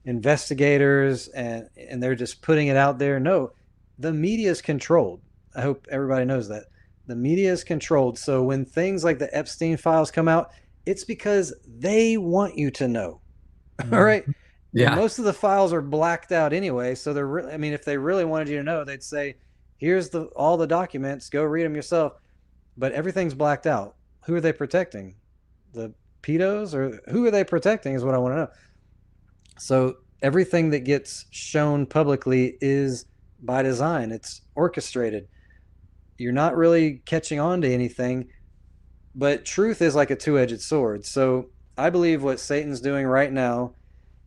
Speaker 7: investigators and they're just putting it out there. No, the media is controlled. I hope everybody knows that. The media is controlled. So when things like the Epstein files come out, it's because they want you to know. All right. Yeah. And most of the files are blacked out anyway. So they're I mean, if they really wanted you to know, they'd say, here's all the documents, go read them yourself. But everything's blacked out. Who are they protecting? The pedos? Or who are they protecting is what I want to know. So everything that gets shown publicly is by design. It's orchestrated. You're not really catching on to anything, but truth is like a two-edged sword. So I believe what Satan's doing right now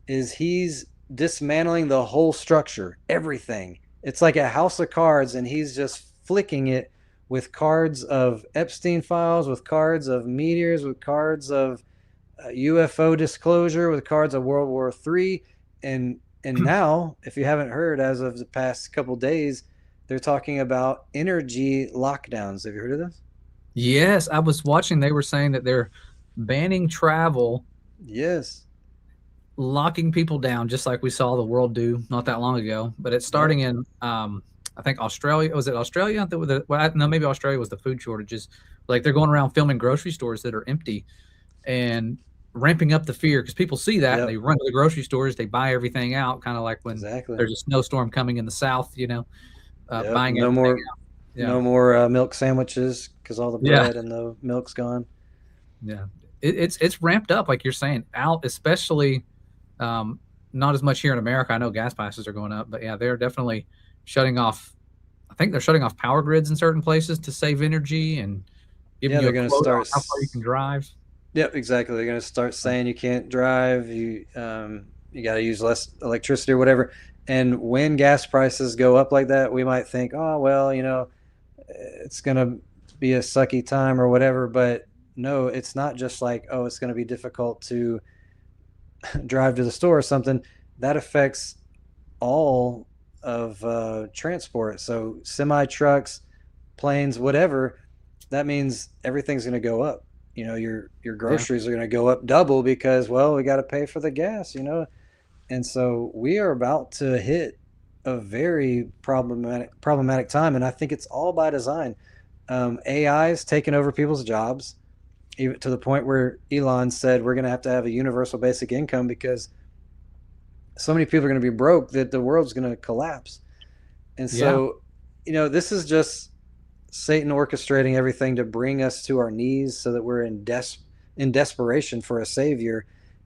Speaker 7: is he's dismantling the whole structure, everything. It's like a house of cards, and he's just flicking it with cards of Epstein files, with cards of meteors, with cards of UFO disclosure, with cards of World War III. And now, if you haven't heard, as of the past couple days, they're talking about energy lockdowns. Have you heard of this?
Speaker 6: Yes, I was watching. They were saying that they're banning travel.
Speaker 7: Yes.
Speaker 6: Locking people down, just like we saw the world do not that long ago. But it's starting in, I think, Australia. Was it Australia? No, maybe Australia was the food shortages. Like they're going around filming grocery stores that are empty and ramping up the fear, because people see that and they run to the grocery stores, they buy everything out, kind of like when there's a snowstorm coming in the South, you know, buying
Speaker 7: no more, no more milk sandwiches because all the bread and the milk's gone.
Speaker 6: Yeah, it's ramped up, like you're saying, out, especially not as much here in America. I know gas prices are going up, but yeah, they're definitely shutting off. I think they're shutting off power grids in certain places to save energy and giving you a quota on how far you can drive.
Speaker 7: Yep, exactly. They're going to start saying you can't drive. You got to use less electricity or whatever. And when gas prices go up like that, we might think, oh, well, you know, it's going to be a sucky time or whatever. But no, it's not just like, oh, it's going to be difficult to drive to the store or something. That affects all of transport. So semi trucks, planes, whatever, that means everything's going to go up. You know, your groceries are going to go up double because, well, we got to pay for the gas, you know. And so we are about to hit a very problematic time, and I think it's all by design. AI is taking over people's jobs, even to the point where Elon said we're going to have a universal basic income because so many people are going to be broke that the world's going to collapse. And so, this is just Satan orchestrating everything to bring us to our knees so that we're in desperation for a savior.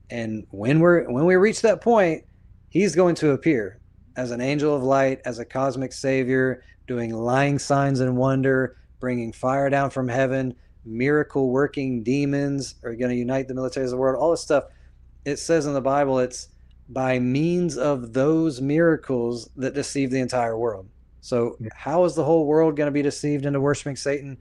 Speaker 7: And when we reach that point, he's going to appear as an angel of light, as a cosmic savior, doing lying signs and wonder, bringing fire down from heaven, miracle working demons are going to unite the militaries of the world, all this stuff. It says in the Bible, it's by means of those miracles that deceive the entire world. So how is the whole world going to be deceived into worshiping Satan?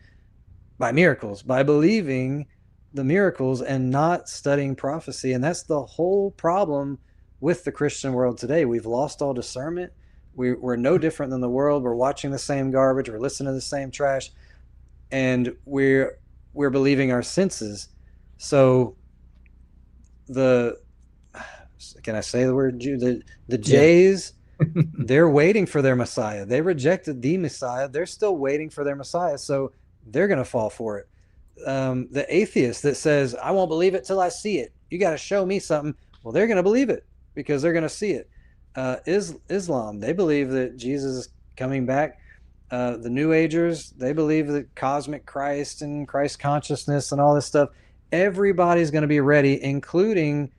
Speaker 7: By miracles, by believing the miracles and not studying prophecy. And that's the whole problem with the Christian world today. We've lost all discernment. We're no different than the world. We're watching the same garbage. We're listening to the same trash. And we're believing our senses. So can I say the word Jew? The Jays, they're waiting for their Messiah. They rejected the Messiah. They're still waiting for their Messiah. So they're going to fall for it. The atheist that says, I won't believe it till I see it. You got to show me something. Well, they're going to believe it because they're going to see it. Islam, they believe that Jesus is coming back. The New Agers, they believe that cosmic Christ and Christ consciousness and all this stuff. Everybody's going to be ready, including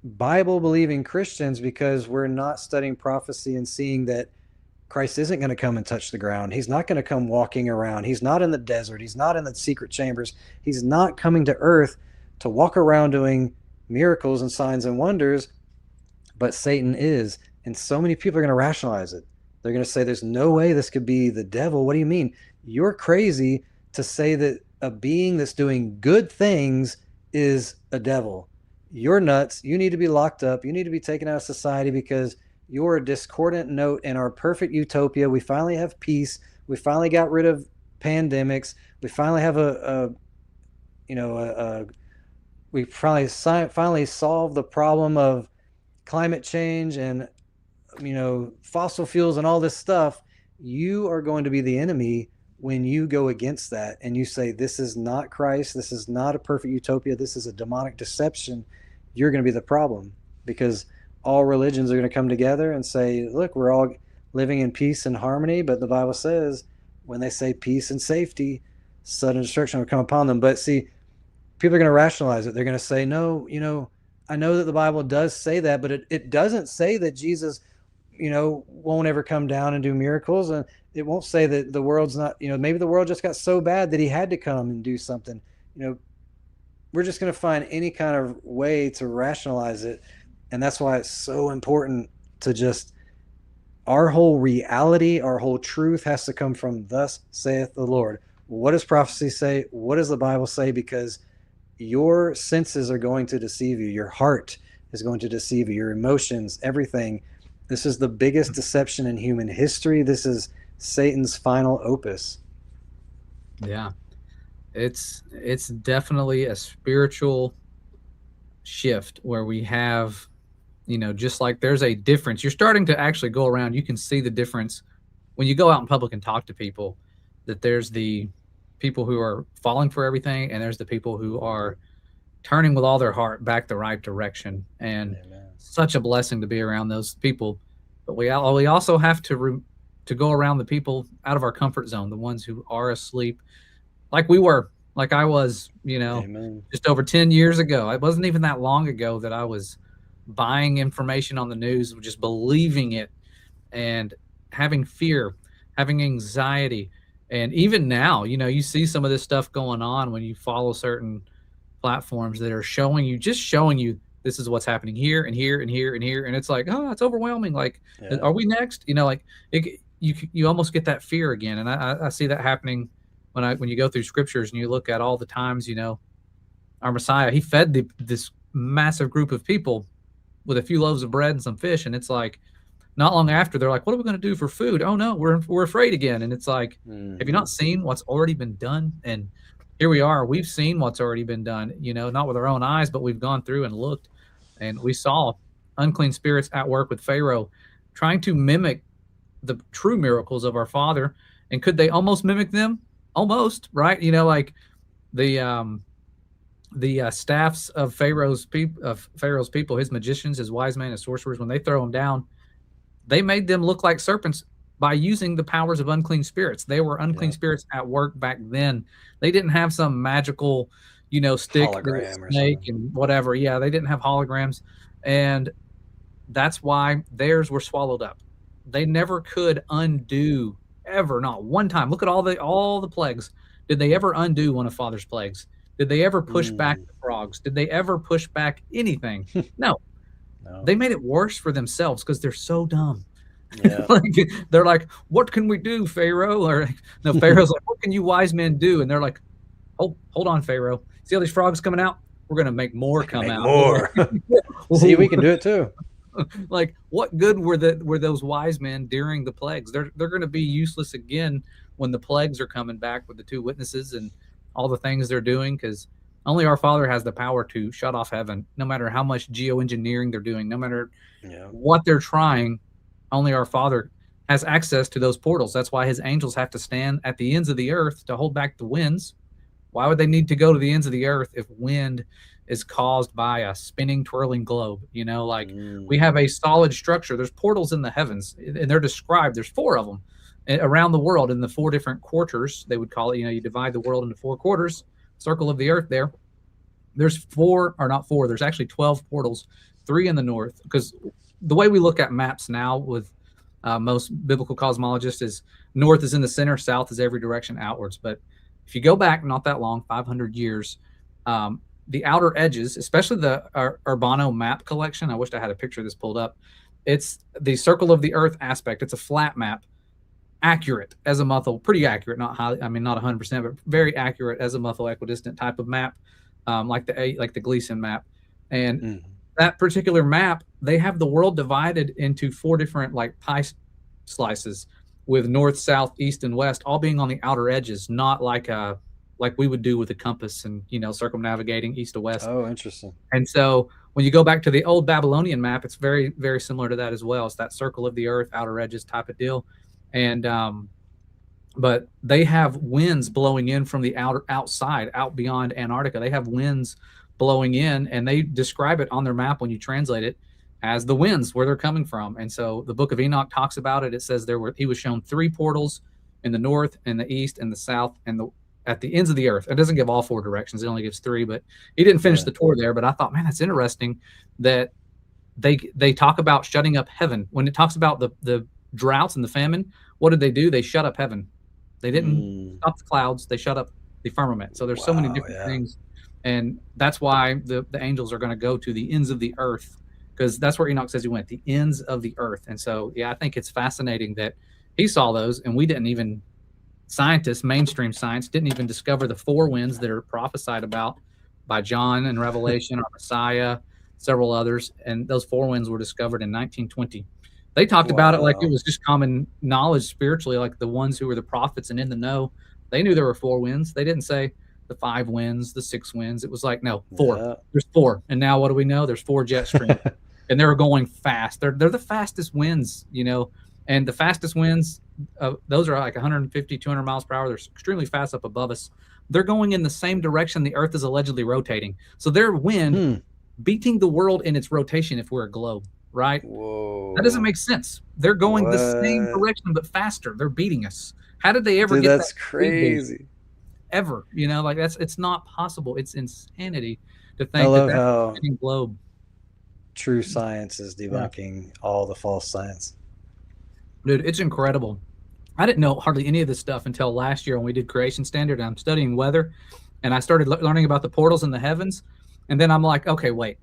Speaker 7: Bible-believing Christians, because we're not studying prophecy and seeing that Christ isn't going to come and touch the ground. He's not going to come walking around. He's not in the desert. He's not in the secret chambers. He's not coming to earth to walk around doing miracles and signs and wonders, but Satan is. And so many people are going to rationalize it. They're going to say, there's no way this could be the devil. What do you mean? You're crazy to say that a being that's doing good things is a devil. You're nuts. You need to be locked up. You need to be taken out of society because you're a discordant note in our perfect utopia. We finally have peace. We finally got rid of pandemics. We finally have we finally solved the problem of climate change and, fossil fuels and all this stuff. You are going to be the enemy when you go against that and you say, this is not Christ. This is not a perfect utopia. This is a demonic deception. You're going to be the problem because all religions are going to come together and say, look, we're all living in peace and harmony. But the Bible says when they say peace and safety, sudden destruction will come upon them. But see, people are going to rationalize it. They're going to say, no, I know that the Bible does say that, but it doesn't say that Jesus, won't ever come down and do miracles. And it won't say that the world's not, maybe the world just got so bad that he had to come and do something. We're just going to find any kind of way to rationalize it. And that's why it's so important to just, our whole reality, our whole truth has to come from thus saith the Lord. What does prophecy say? What does the Bible say? Because your senses are going to deceive you. Your heart is going to deceive you. Your emotions, everything. This is the biggest deception in human history. This is Satan's final opus.
Speaker 6: Yeah. It's definitely a spiritual shift where we have, just like there's a difference. You're starting to actually go around. You can see the difference when you go out in public and talk to people, that there's the people who are falling for everything, and there's the people who are turning with all their heart back the right direction. And Amen. Such a blessing to be around those people. But we also have to go around the people out of our comfort zone, the ones who are asleep, like I was, Amen. Just over 10 years ago. It wasn't even that long ago that I was buying information on the news, just believing it and having fear, having anxiety. And even now, you see some of this stuff going on when you follow certain platforms that are showing you this is what's happening here and here and here and here. And it's like, oh, it's overwhelming. Like, yeah. Are we next? You almost get that fear again. And I see that happening when you go through scriptures and you look at all the times, our Messiah, he fed this massive group of people with a few loaves of bread and some fish. And it's like, not long after, they're like, what are we going to do for food? Oh no, we're afraid again. And it's like, Have you not seen what's already been done? And here we are. We've seen what's already been done, not with our own eyes, but we've gone through and looked, and we saw unclean spirits at work with Pharaoh, trying to mimic the true miracles of our Father. And could they almost mimic them? Almost, right? You know, like the staffs of Pharaoh's people, his magicians, his wise men, his sorcerers, when they throw them down, they made them look like serpents by using the powers of unclean spirits. They were unclean spirits at work back then. They didn't have some magical, stick, snake, and whatever. Yeah, they didn't have holograms, and that's why theirs were swallowed up. They never could undo, ever, not one time. Look at all the plagues. Did they ever undo one of Father's plagues? Did they ever push back the frogs? Did they ever push back anything? No. They made it worse for themselves because they're so dumb. Yeah. They're like, what can we do, Pharaoh? Or no, Pharaoh's like, what can you wise men do? And they're like, hold on, Pharaoh. See all these frogs coming out? We're gonna make more come out.
Speaker 7: More. See, we can do it too.
Speaker 6: Like, what good were those wise men during the plagues? They're going to be useless again when the plagues are coming back with the two witnesses and all the things they're doing, because only our Father has the power to shut off heaven. No matter how much geoengineering they're doing, no matter what they're trying, only our Father has access to those portals. That's why his angels have to stand at the ends of the earth to hold back the winds. Why would they need to go to the ends of the earth if wind is caused by a spinning, twirling globe? We have a solid structure. There's portals in the heavens, and they're described. There's 4 of them around the world in the 4 different quarters, they would call it. You divide the world into 4 quarters, circle of the earth there. There's 4, or not 4, there's actually 12 portals, 3 in the north, because the way we look at maps now with most biblical cosmologists is north is in the center, south is every direction outwards. But if you go back not that long, 500 years, the outer edges, especially the Urbano map collection, I wish I had a picture of this pulled up. It's the circle of the earth aspect. It's a flat map, accurate azimuthal, pretty accurate, not highly, not 100%, but very accurate azimuthal equidistant type of map, like the Gleason map. And that particular map, they have the world divided into 4 different pie slices, with north, south, east, and west all being on the outer edges, not like we would do with a compass and circumnavigating east to west.
Speaker 7: Oh, interesting.
Speaker 6: And so when you go back to the old Babylonian map, it's very, very similar to that as well. It's that circle of the earth, outer edges type of deal. And but they have winds blowing in from the outside, out beyond Antarctica. They have winds blowing in, and they describe it on their map when you translate it as the winds, where they're coming from. And so the book of Enoch talks about it. It says he was shown 3 portals in the north and the east and the south and at the ends of the earth. It doesn't give all 4 directions. It only gives 3, but he didn't finish the tour there. But I thought, man, that's interesting that they talk about shutting up heaven. When it talks about the droughts and the famine, what did they do? They shut up heaven. They didn't stop the clouds. They shut up the firmament. So there's so many different things. And that's why the angels are going to go to the ends of the earth, because that's where Enoch says he went, the ends of the earth. And so, I think it's fascinating that he saw those, and we didn't even, scientists, mainstream science, didn't even discover the 4 winds that are prophesied about by John in Revelation, or Messiah, several others. And those 4 winds were discovered in 1920. They talked about it like it was just common knowledge spiritually, like the ones who were the prophets and in the know. They knew there were 4 winds. They didn't say the 5 winds, the 6 winds. It was like, no, 4. Yeah. There's 4. And now what do we know? There's 4 jet streams. And they're going fast. They're the fastest winds, and the fastest winds, those are like 150, 200 miles per hour. They're extremely fast up above us. They're going in the same direction the earth is allegedly rotating. So their wind beating the world in its rotation if we're a globe, right?
Speaker 7: Whoa.
Speaker 6: That doesn't make sense. They're going the same direction, but faster. They're beating us. How did they ever get
Speaker 7: that's crazy.
Speaker 6: Ever, it's not possible. It's insanity to think that's a spinning globe.
Speaker 7: True science is debunking all the false science.
Speaker 6: Dude, it's incredible. I didn't know hardly any of this stuff until last year when we did Creation Standard. I'm studying weather, and I started learning about the portals in the heavens. And then I'm like, okay, wait.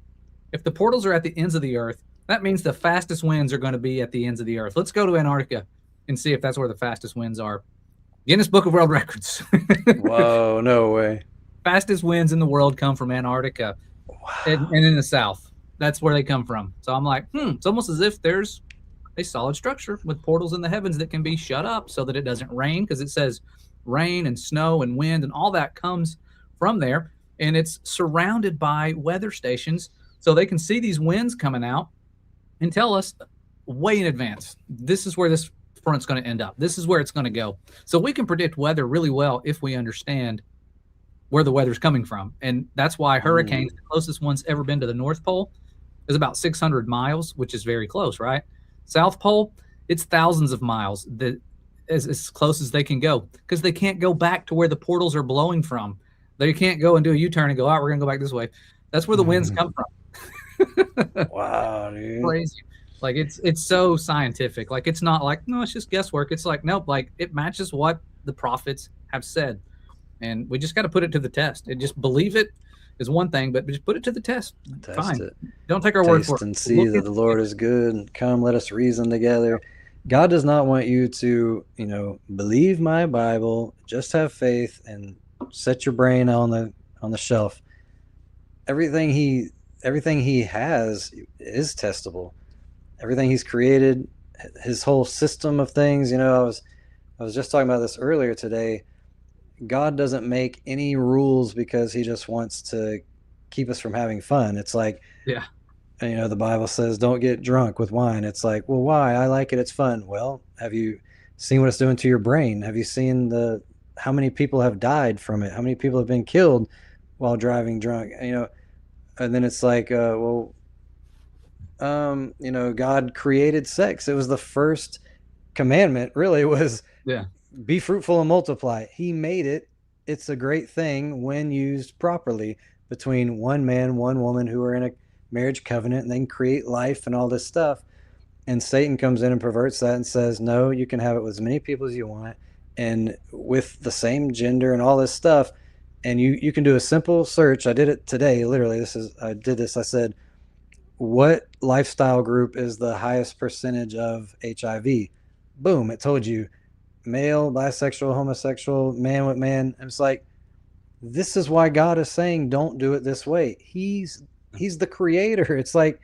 Speaker 6: If the portals are at the ends of the earth, that means the fastest winds are going to be at the ends of the earth. Let's go to Antarctica and see if that's where the fastest winds are. Guinness Book of World Records.
Speaker 7: Whoa, no way.
Speaker 6: Fastest winds in the world come from Antarctica. Wow. And in the south. That's where they come from. So I'm like, it's almost as if there's a solid structure with portals in the heavens that can be shut up so that it doesn't rain, because it says rain and snow and wind and all that comes from there. And it's surrounded by weather stations so they can see these winds coming out and tell us way in advance, this is where this front's going to end up. This is where it's going to go. So we can predict weather really well if we understand where the weather's coming from. And that's why hurricanes, the closest one's ever been to the North Pole, is about 600 miles, which is very close, right? South Pole, it's thousands of miles, that as close as they can go, because they can't go back to where the portals are blowing from. They can't go and do a U-turn and go, we're going to go back this way. That's where the winds come from.
Speaker 7: Wow, dude.
Speaker 6: Crazy. Like it's so scientific. Like it's not like, no, it's just guesswork. It's like, nope, like it matches what the prophets have said. And we just got to put it to the test. And just believe it is one thing, but just put it to the test. Fine. It. Don't take our word for it.
Speaker 7: Taste and see that the Lord is good. Come, let us reason together. God does not want you to, believe my Bible, just have faith and set your brain on the shelf. Everything he has is testable. Everything he's created, his whole system of things, I was just talking about this earlier today. God doesn't make any rules because he just wants to keep us from having fun. It's like, the Bible says don't get drunk with wine. It's like, well, why? I like it. It's fun. Well, have you seen what it's doing to your brain? Have you seen how many people have died from it? How many people have been killed while driving drunk? And then it's like, God created sex. It was the first commandment, really, was be fruitful and multiply. He made it. It's a great thing when used properly between one man, one woman who are in a marriage covenant, and they can create life and all this stuff. And Satan comes in and perverts that and says, no, you can have it with as many people as you want and with the same gender and all this stuff. And you can do a simple search. I did it today. Literally, I said, what lifestyle group is the highest percentage of HIV? Boom. It told you male, bisexual, homosexual, man with man. And it's like, this is why God is saying, don't do it this way. He's the creator. It's like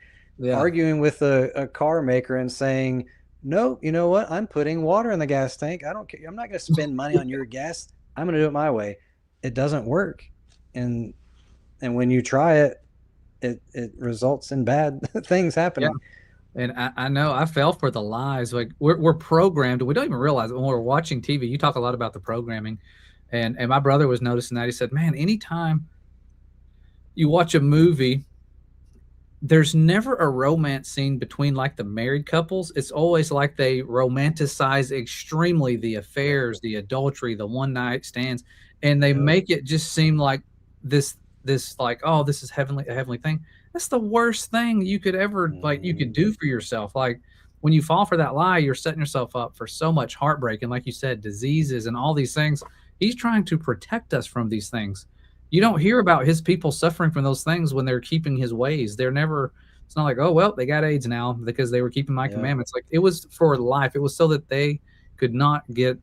Speaker 7: arguing with a car maker and saying, no, you know what? I'm putting water in the gas tank. I don't care. I'm not going to spend money on your gas. I'm going to do it my way. It doesn't work. And when you try it, it results in bad things happening.
Speaker 6: Yeah. And I know I fell for the lies. Like we're programmed. We don't even realize it when we're watching TV. You talk a lot about the programming, and my brother was noticing that. He said, man, anytime you watch a movie, there's never a romance scene between like the married couples. It's always like they romanticize extremely the affairs, the adultery, the one night stands, and they make it just seem like this like, oh, this is a heavenly thing. That's the worst thing you could ever you could do for yourself. Like when you fall for that lie, you're setting yourself up for so much heartbreak. And like you said, diseases and all these things. He's trying to protect us from these things. You don't hear about his people suffering from those things when they're keeping his ways. They're never, it's not like, oh, well, they got AIDS now because they were keeping my commandments. Like it was for life. It was so that they could not get,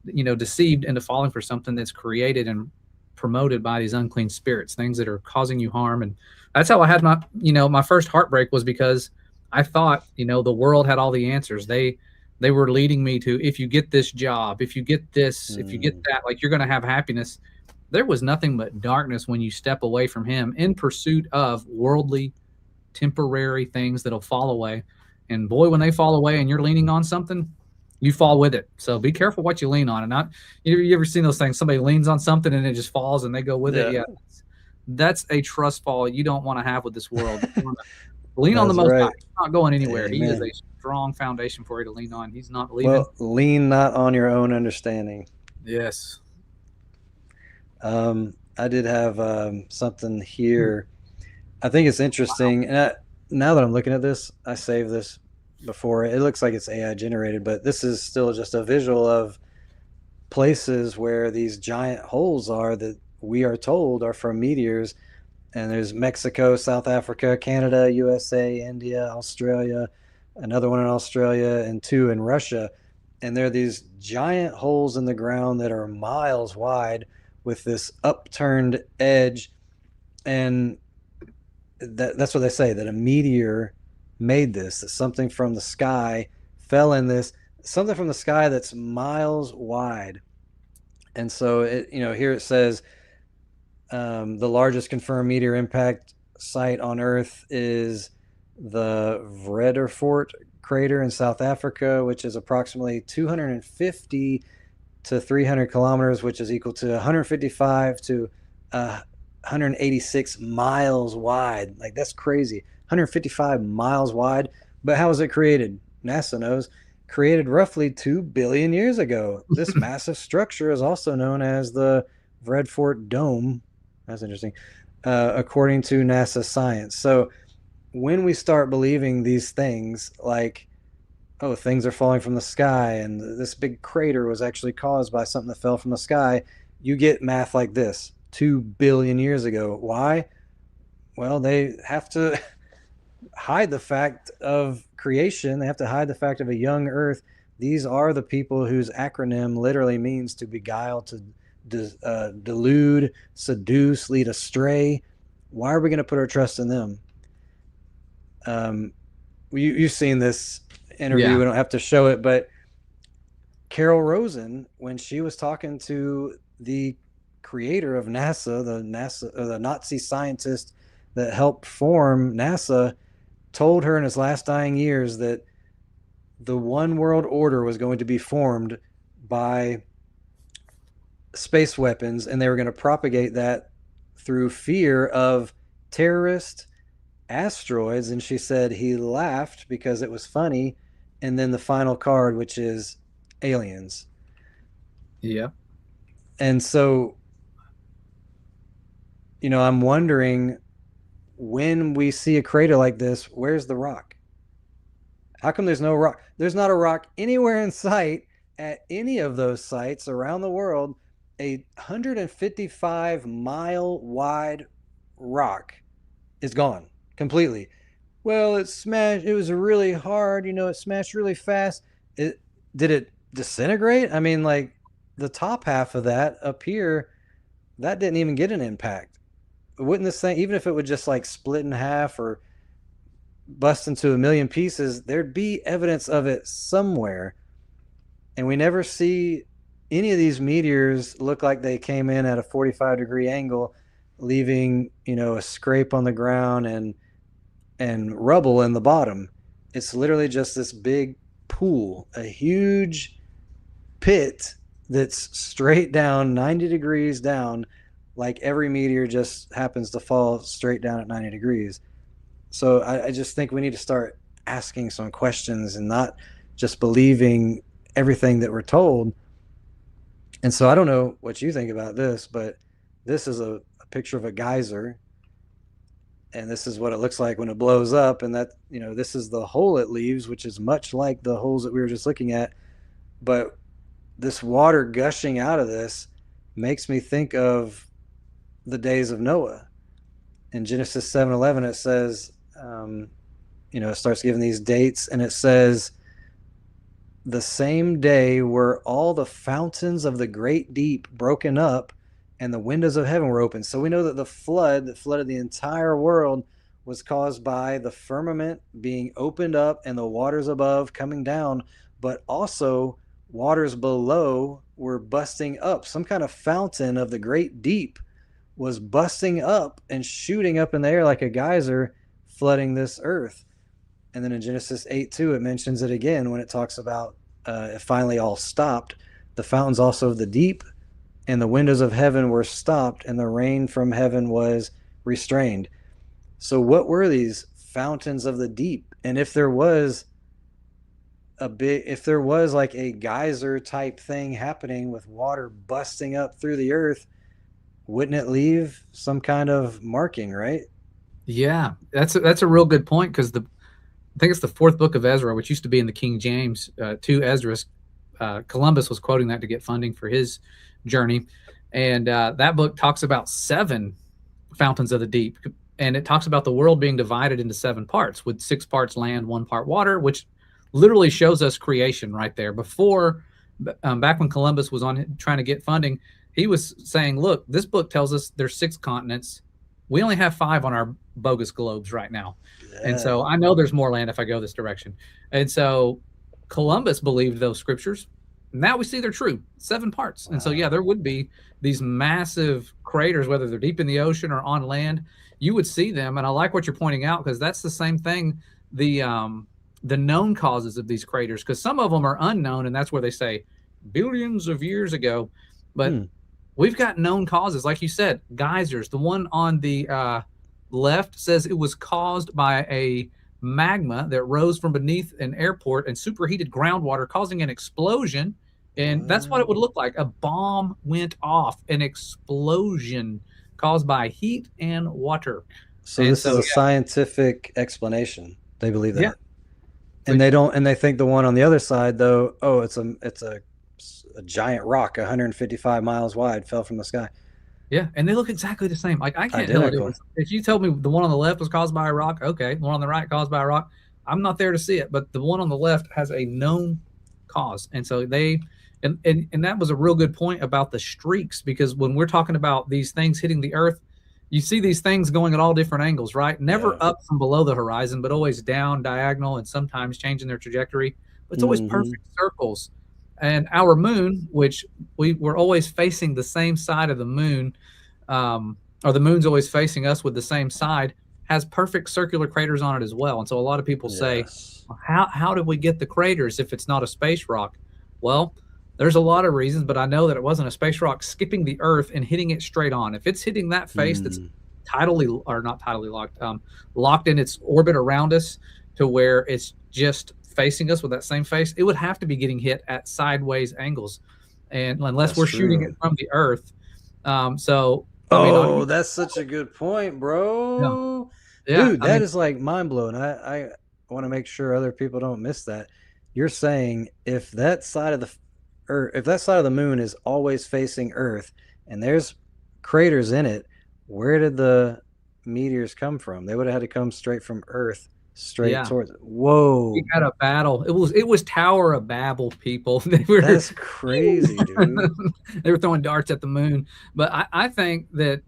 Speaker 6: deceived into falling for something that's created and promoted by these unclean spirits, things that are causing you harm. And that's how I had my first heartbreak, was because I thought, the world had all the answers. They were leading me to, if you get this job, if you get this, if you get that, like you're going to have happiness. There was nothing but darkness when you step away from him in pursuit of worldly, temporary things that'll fall away. And boy, when they fall away and you're leaning on something, you fall with it. So be careful what you lean on. And you ever seen those things? Somebody leans on something and it just falls and they go with it. Yeah. That's a trust fall you don't want to have with this world. Lean on the Most High. He's not going anywhere. Amen. He is a strong foundation for you to lean on. He's not leaving.
Speaker 7: Well, lean not on your own understanding.
Speaker 6: Yes.
Speaker 7: I did have something here. I think it's interesting. Wow. And now that I'm looking at this, I saved this before. It looks like it's AI generated, but this is still just a visual of places where these giant holes are that we are told are from meteors. And there's Mexico, South Africa, Canada, USA, India, Australia, another one in Australia, and 2 in Russia. And there are these giant holes in the ground that are miles wide with this upturned edge. And that's what they say, that a meteor made this, that something from the sky fell in this, something from the sky that's miles wide. And so here it says the largest confirmed meteor impact site on Earth is the Vredefort crater in South Africa, which is approximately 250 to 300 kilometers, which is equal to 155 to 186 miles wide. Like, that's crazy. 155 miles wide. But how was it created? NASA knows. Created roughly 2 billion years ago. This massive structure is also known as the Vredefort Dome. That's interesting. According to NASA science. So when we start believing these things, like, oh, things are falling from the sky and this big crater was actually caused by something that fell from the sky, you get math like this. 2 billion years ago. Why? Well, they have to hide the fact of creation. They have to hide the fact of a young earth. These are the people whose acronym literally means to beguile, to delude, seduce, lead astray. Why are we going to put our trust in them? You've seen this interview.
Speaker 6: Yeah.
Speaker 7: We don't have to show it, but Carol Rosen, when she was talking to the creator of NASA, the Nazi scientist that helped form NASA, told her in his last dying years that the one world order was going to be formed by space weapons, and they were going to propagate that through fear of terrorist asteroids. And she said he laughed because it was funny. And then the final card, which is aliens.
Speaker 6: Yeah.
Speaker 7: And so, I'm wondering, when we see a crater like this, where's the rock? How come there's no rock? There's not a rock anywhere in sight at any of those sites around the world. A 155-mile wide rock is gone completely. Well, it smashed. It was really hard. It smashed really fast. Did it disintegrate? I mean, like, the top half of that up here, that didn't even get an impact. Wouldn't this thing, even if it would just like split in half or bust into a million pieces, there'd be evidence of it somewhere. And we never see any of these meteors look like they came in at a 45-degree angle, leaving, a scrape on the ground and rubble in the bottom. It's literally just this big pool, a huge pit that's straight down, 90 degrees down, like every meteor just happens to fall straight down at 90 degrees. So I just think we need to start asking some questions and not just believing everything that we're told. And so I don't know what you think about this, but this is a picture of a geyser. And this is what it looks like when it blows up. And that, this is the hole it leaves, which is much like the holes that we were just looking at. But this water gushing out of this makes me think of the days of Noah. In Genesis 7:11, it says, it starts giving these dates, and it says, the same day were all the fountains of the great deep broken up, and the windows of heaven were open. So we know that the flood that flooded the entire world was caused by the firmament being opened up and the waters above coming down, but also waters below were busting up. Some kind of fountain of the great deep was busting up and shooting up in the air like a geyser, flooding this earth. And then in Genesis 8:2, it mentions it again when it talks about it finally all stopped. The fountains also of the deep and the windows of heaven were stopped, and the rain from heaven was restrained. So what were these fountains of the deep? And if there was like a geyser type thing happening with water busting up through the earth, wouldn't it leave some kind of marking, right?
Speaker 6: Yeah, that's a real good point, because I think it's the fourth book of Ezra, which used to be in the King James, to Esdras. Columbus was quoting that to get funding for his journey. And that book talks about 7 fountains of the deep. And it talks about the world being divided into 7 parts, with 6 parts land, 1 part water, which literally shows us creation right there. Before, back when Columbus was trying to get funding, he was saying, look, this book tells us there's 6 continents. We only have 5 on our bogus globes right now. Yeah. And so I know there's more land if I go this direction. And so Columbus believed those scriptures. Now we see they're true, 7 parts. Wow. And so, yeah, there would be these massive craters, whether they're deep in the ocean or on land. You would see them. And I like what you're pointing out, because that's the same thing. The the known causes of these craters, because some of them are unknown, and that's where they say billions of years ago. But we've got known causes, like you said, geysers. The one on the left says it was caused by a magma that rose from beneath an airport and superheated groundwater, causing an explosion. And that's what it would look like. A bomb went off, an explosion caused by heat and water.
Speaker 7: So this is a scientific explanation. They believe that. Yeah. And they think the one on the other side, though, it's a giant rock 155 miles wide fell from the sky.
Speaker 6: Yeah, and they look exactly the same. Like, I can't tell it. If you told me the one on the left was caused by a rock, okay. The one on the right caused by a rock, I'm not there to see it. But the one on the left has a known cause. And so and that was a real good point about the streaks, because when we're talking about these things hitting the Earth, you see these things going at all different angles, right? Never up from below the horizon, but always down, diagonal, and sometimes changing their trajectory. But it's always perfect circles. And our moon, which we're always facing the same side of the moon, or the moon's always facing us with the same side, has perfect circular craters on it as well. And so a lot of people say, how did we get the craters if it's not a space rock? Well, there's a lot of reasons, but I know that it wasn't a space rock skipping the Earth and hitting it straight on. If it's hitting that face that's locked in its orbit around us to where it's just facing us with that same face, it would have to be getting hit at sideways angles, and unless we're shooting it from the Earth. That's such a good point, bro. Yeah. Dude, that is like mind blowing. I want to make sure other people don't miss that. You're saying if that side of the moon is always facing Earth and there's craters in it, where did the meteors come from? They would have had to come straight from Earth, towards it. Whoa. We had a battle. It was Tower of Babel, people. That's crazy, dude. They were throwing darts at the moon. But I think that,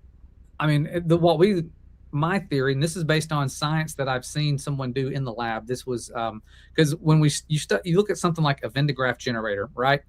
Speaker 6: my theory, and this is based on science that I've seen someone do in the lab. This was because when you look at something like a Venn diagram generator, right?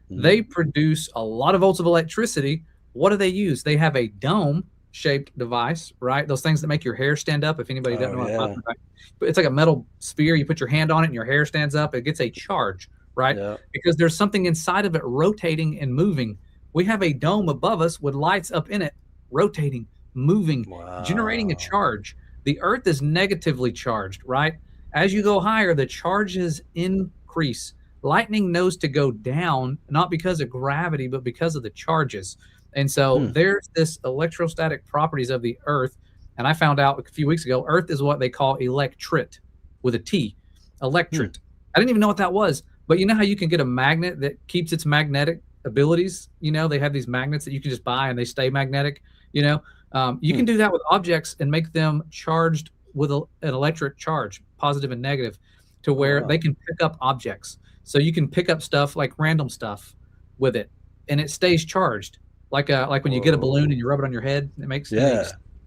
Speaker 6: They produce a lot of volts of electricity. What do they use? They have a dome-shaped device, right? Those things that make your hair stand up. If anybody doesn't know what I'm talking about, but it's like a metal sphere. You put your hand on it, and your hair stands up. It gets a charge, right? Yeah. Because there's something inside of it rotating and moving. We have a dome above us with lights up in it, rotating, moving, generating a charge. The Earth is negatively charged, right? As you go higher, the charges increase. Lightning knows to go down, not because of gravity, but because of the charges. And so there's this electrostatic properties of the Earth. And I found out a few weeks ago, Earth is what they call electrit with a T, electrit. I didn't even know what that was. But you know how you can get a magnet that keeps its magnetic abilities? You know, they have these magnets that you can just buy and they stay magnetic. You know, you can do that with objects and make them charged with an electric charge, positive and negative, to where they can pick up objects. So you can pick up stuff like random stuff with it, and it stays charged. Like when you get a balloon and you rub it on your head, it makes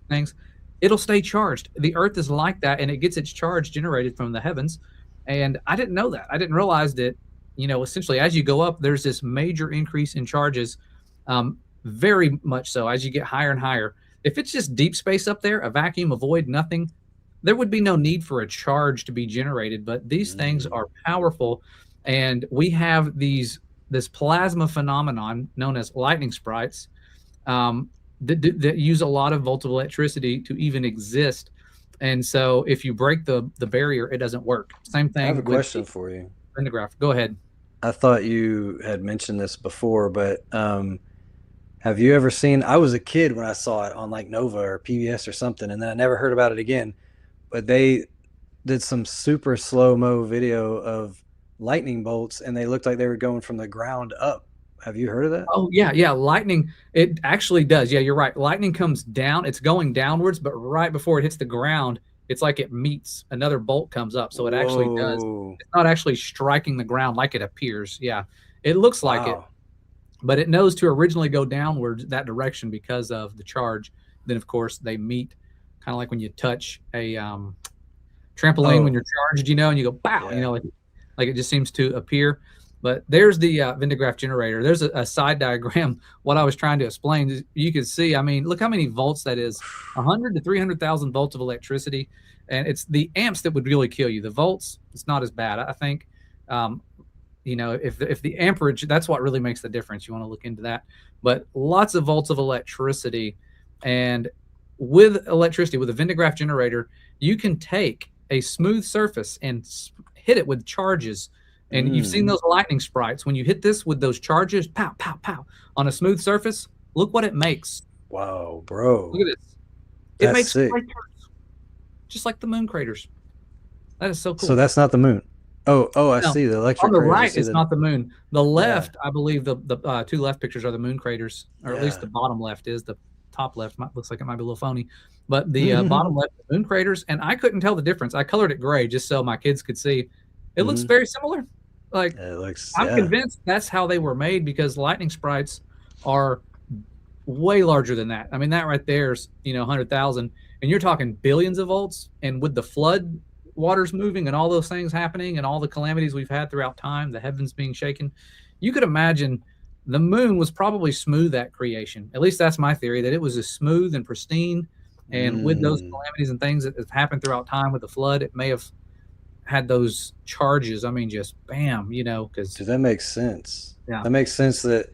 Speaker 6: things. It'll stay charged. The Earth is like that, and it gets its charge generated from the heavens. And I didn't know that. I didn't realize that, you know, essentially as you go up, there's this major increase in charges, very much so as you get higher and higher. If it's just deep space up there, a vacuum, a void, nothing, there would be no need for a charge to be generated. But these things are powerful. And we have this plasma phenomenon known as lightning sprites that use a lot of volts of electricity to even exist. And so if you break the barrier, it doesn't work. Same thing. I have a question for you. Go ahead. I thought you had mentioned this before, but have you ever seen, I was a kid when I saw it on like Nova or PBS or something, and then I never heard about it again. But they did some super slow-mo video of lightning bolts, and they looked like they were going from the ground up. Have you heard of that? Oh yeah, lightning, it actually does. Yeah, you're right. Lightning comes down, it's going downwards, but right before it hits the ground, it's like it meets another bolt comes up. So it actually does. It's not actually striking the ground like it appears. Yeah, it looks like it, but it knows to originally go downwards that direction because of the charge. Then of course they meet, kind of like when you touch a trampoline when you're charged, you know, and you go pow, you know, like it just seems to appear. But there's the Venn diagram generator. There's a side diagram. What I was trying to explain is you can see, I mean, look how many volts that is, 100 to 300,000 volts of electricity. And it's the amps that would really kill you. The volts, it's not as bad, I think. If the amperage, that's what really makes the difference. You want to look into that. But lots of volts of electricity. And with electricity, with a Van de Graaff generator, you can take a smooth surface and hit it with charges. And you've seen those lightning sprites. When you hit this with those charges, pow, pow, pow, on a smooth surface, look what it makes.
Speaker 7: Wow, bro.
Speaker 6: Look at this. It makes craters, just like the moon craters. That is so cool.
Speaker 7: So that's not the moon. I see the electric.
Speaker 6: On the right, it's not the moon. The left, I believe the two left pictures are the moon craters, or at least the bottom left is. The top left looks like it might be a little phony, but the bottom left, the moon craters. And I couldn't tell the difference. I colored it gray just so my kids could see. It looks very similar. Like I'm convinced that's how they were made, because lightning sprites are way larger than that. I mean, that right there is 100,000, and you're talking billions of volts. And with the flood waters moving and all those things happening and all the calamities we've had throughout time, the heavens being shaken, you could imagine the moon was probably smooth at creation. At least that's my theory, that it was as smooth and pristine. And with those calamities and things that have happened throughout time with the flood, it may have had those charges. I mean, just bam, because
Speaker 7: that makes sense.
Speaker 6: Yeah,
Speaker 7: that makes sense. That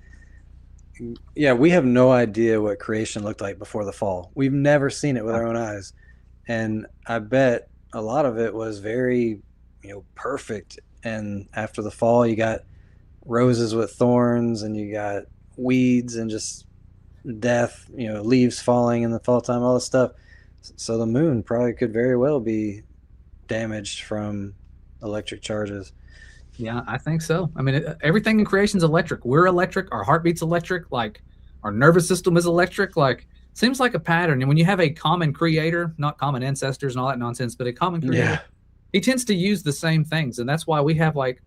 Speaker 7: we have no idea what creation looked like before the fall. We've never seen it with our own eyes, and I bet a lot of it was very perfect. And after the fall, you got roses with thorns, and you got weeds and just death, leaves falling in the fall time, all this stuff. So the moon probably could very well be damaged from electric charges.
Speaker 6: Yeah, I think so. I mean, everything in creation is electric. We're electric. Our heartbeat's electric. Like, our nervous system is electric. Like, seems like a pattern. And when you have a common creator, not common ancestors and all that nonsense, but a common creator, he tends to use the same things. And that's why we have like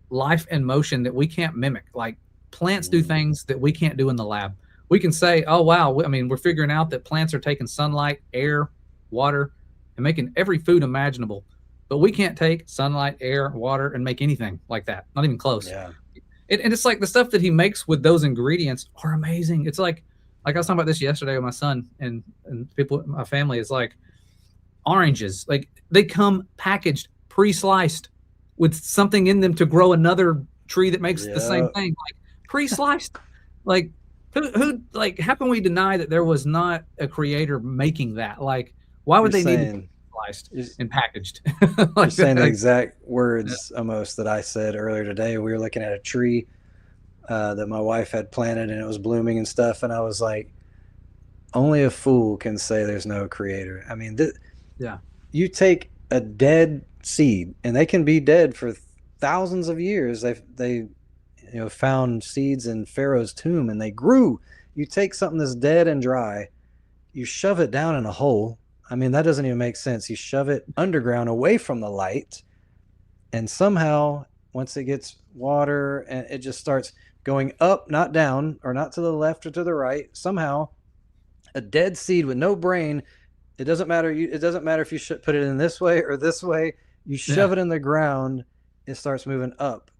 Speaker 6: life and motion that we can't mimic. Like, plants do things that we can't do in the lab. We can say, oh, wow. I mean, we're figuring out that plants are taking sunlight, air, water, and making every food imaginable. But we can't take sunlight, air, water, and make anything like that. Not even close.
Speaker 7: Yeah.
Speaker 6: And it's like the stuff that he makes with those ingredients are amazing. It's like I was talking about this yesterday with my son and people, my family. It's like oranges. Like, they come packaged, pre-sliced with something in them to grow another tree that makes the same thing. Like, pre-sliced. Like, who like, how can we deny that there was not a creator making that? Like, why would they need to be sliced and packaged?
Speaker 7: Like, you're saying the exact words almost that I said earlier today. We were looking at a tree that my wife had planted, and it was blooming and stuff. And I was like, only a fool can say there's no creator. I mean, you take a dead seed, and they can be dead for thousands of years. They found seeds in Pharaoh's tomb, and they grew. You take something that's dead and dry, you shove it down in a hole. I mean, that doesn't even make sense. You shove it underground away from the light, and somehow once it gets water, and it just starts going up, not down, or not to the left or to the right. Somehow a dead seed with no brain, it doesn't matter. It doesn't matter if you should put it in this way or this way. You shove it in the ground, it starts moving up,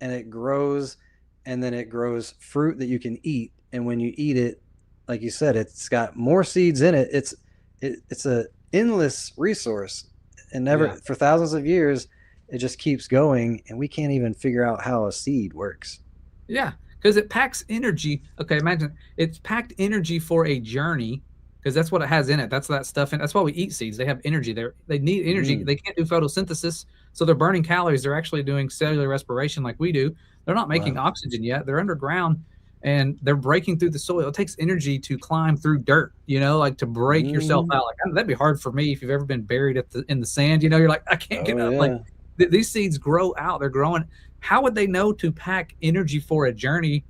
Speaker 7: and it grows, and then it grows fruit that you can eat. And when you eat it, like you said, it's got more seeds in it. It's a endless resource, and for thousands of years, it just keeps going, and we can't even figure out how a seed works.
Speaker 6: Yeah, because it packs energy. Okay, imagine it's packed energy for a journey, because that's what it has in it. That's that stuff, and that's why we eat seeds. They have energy. They need energy. They can't do photosynthesis, so they're burning calories. They're actually doing cellular respiration like we do. They're not making oxygen yet. They're underground, and they're breaking through the soil. It takes energy to climb through dirt, like to break yourself out. Like, that'd be hard for me if you've ever been buried in the sand. You're like, I can't get up. Yeah. Like, these seeds grow out. They're growing. How would they know to pack energy for a journey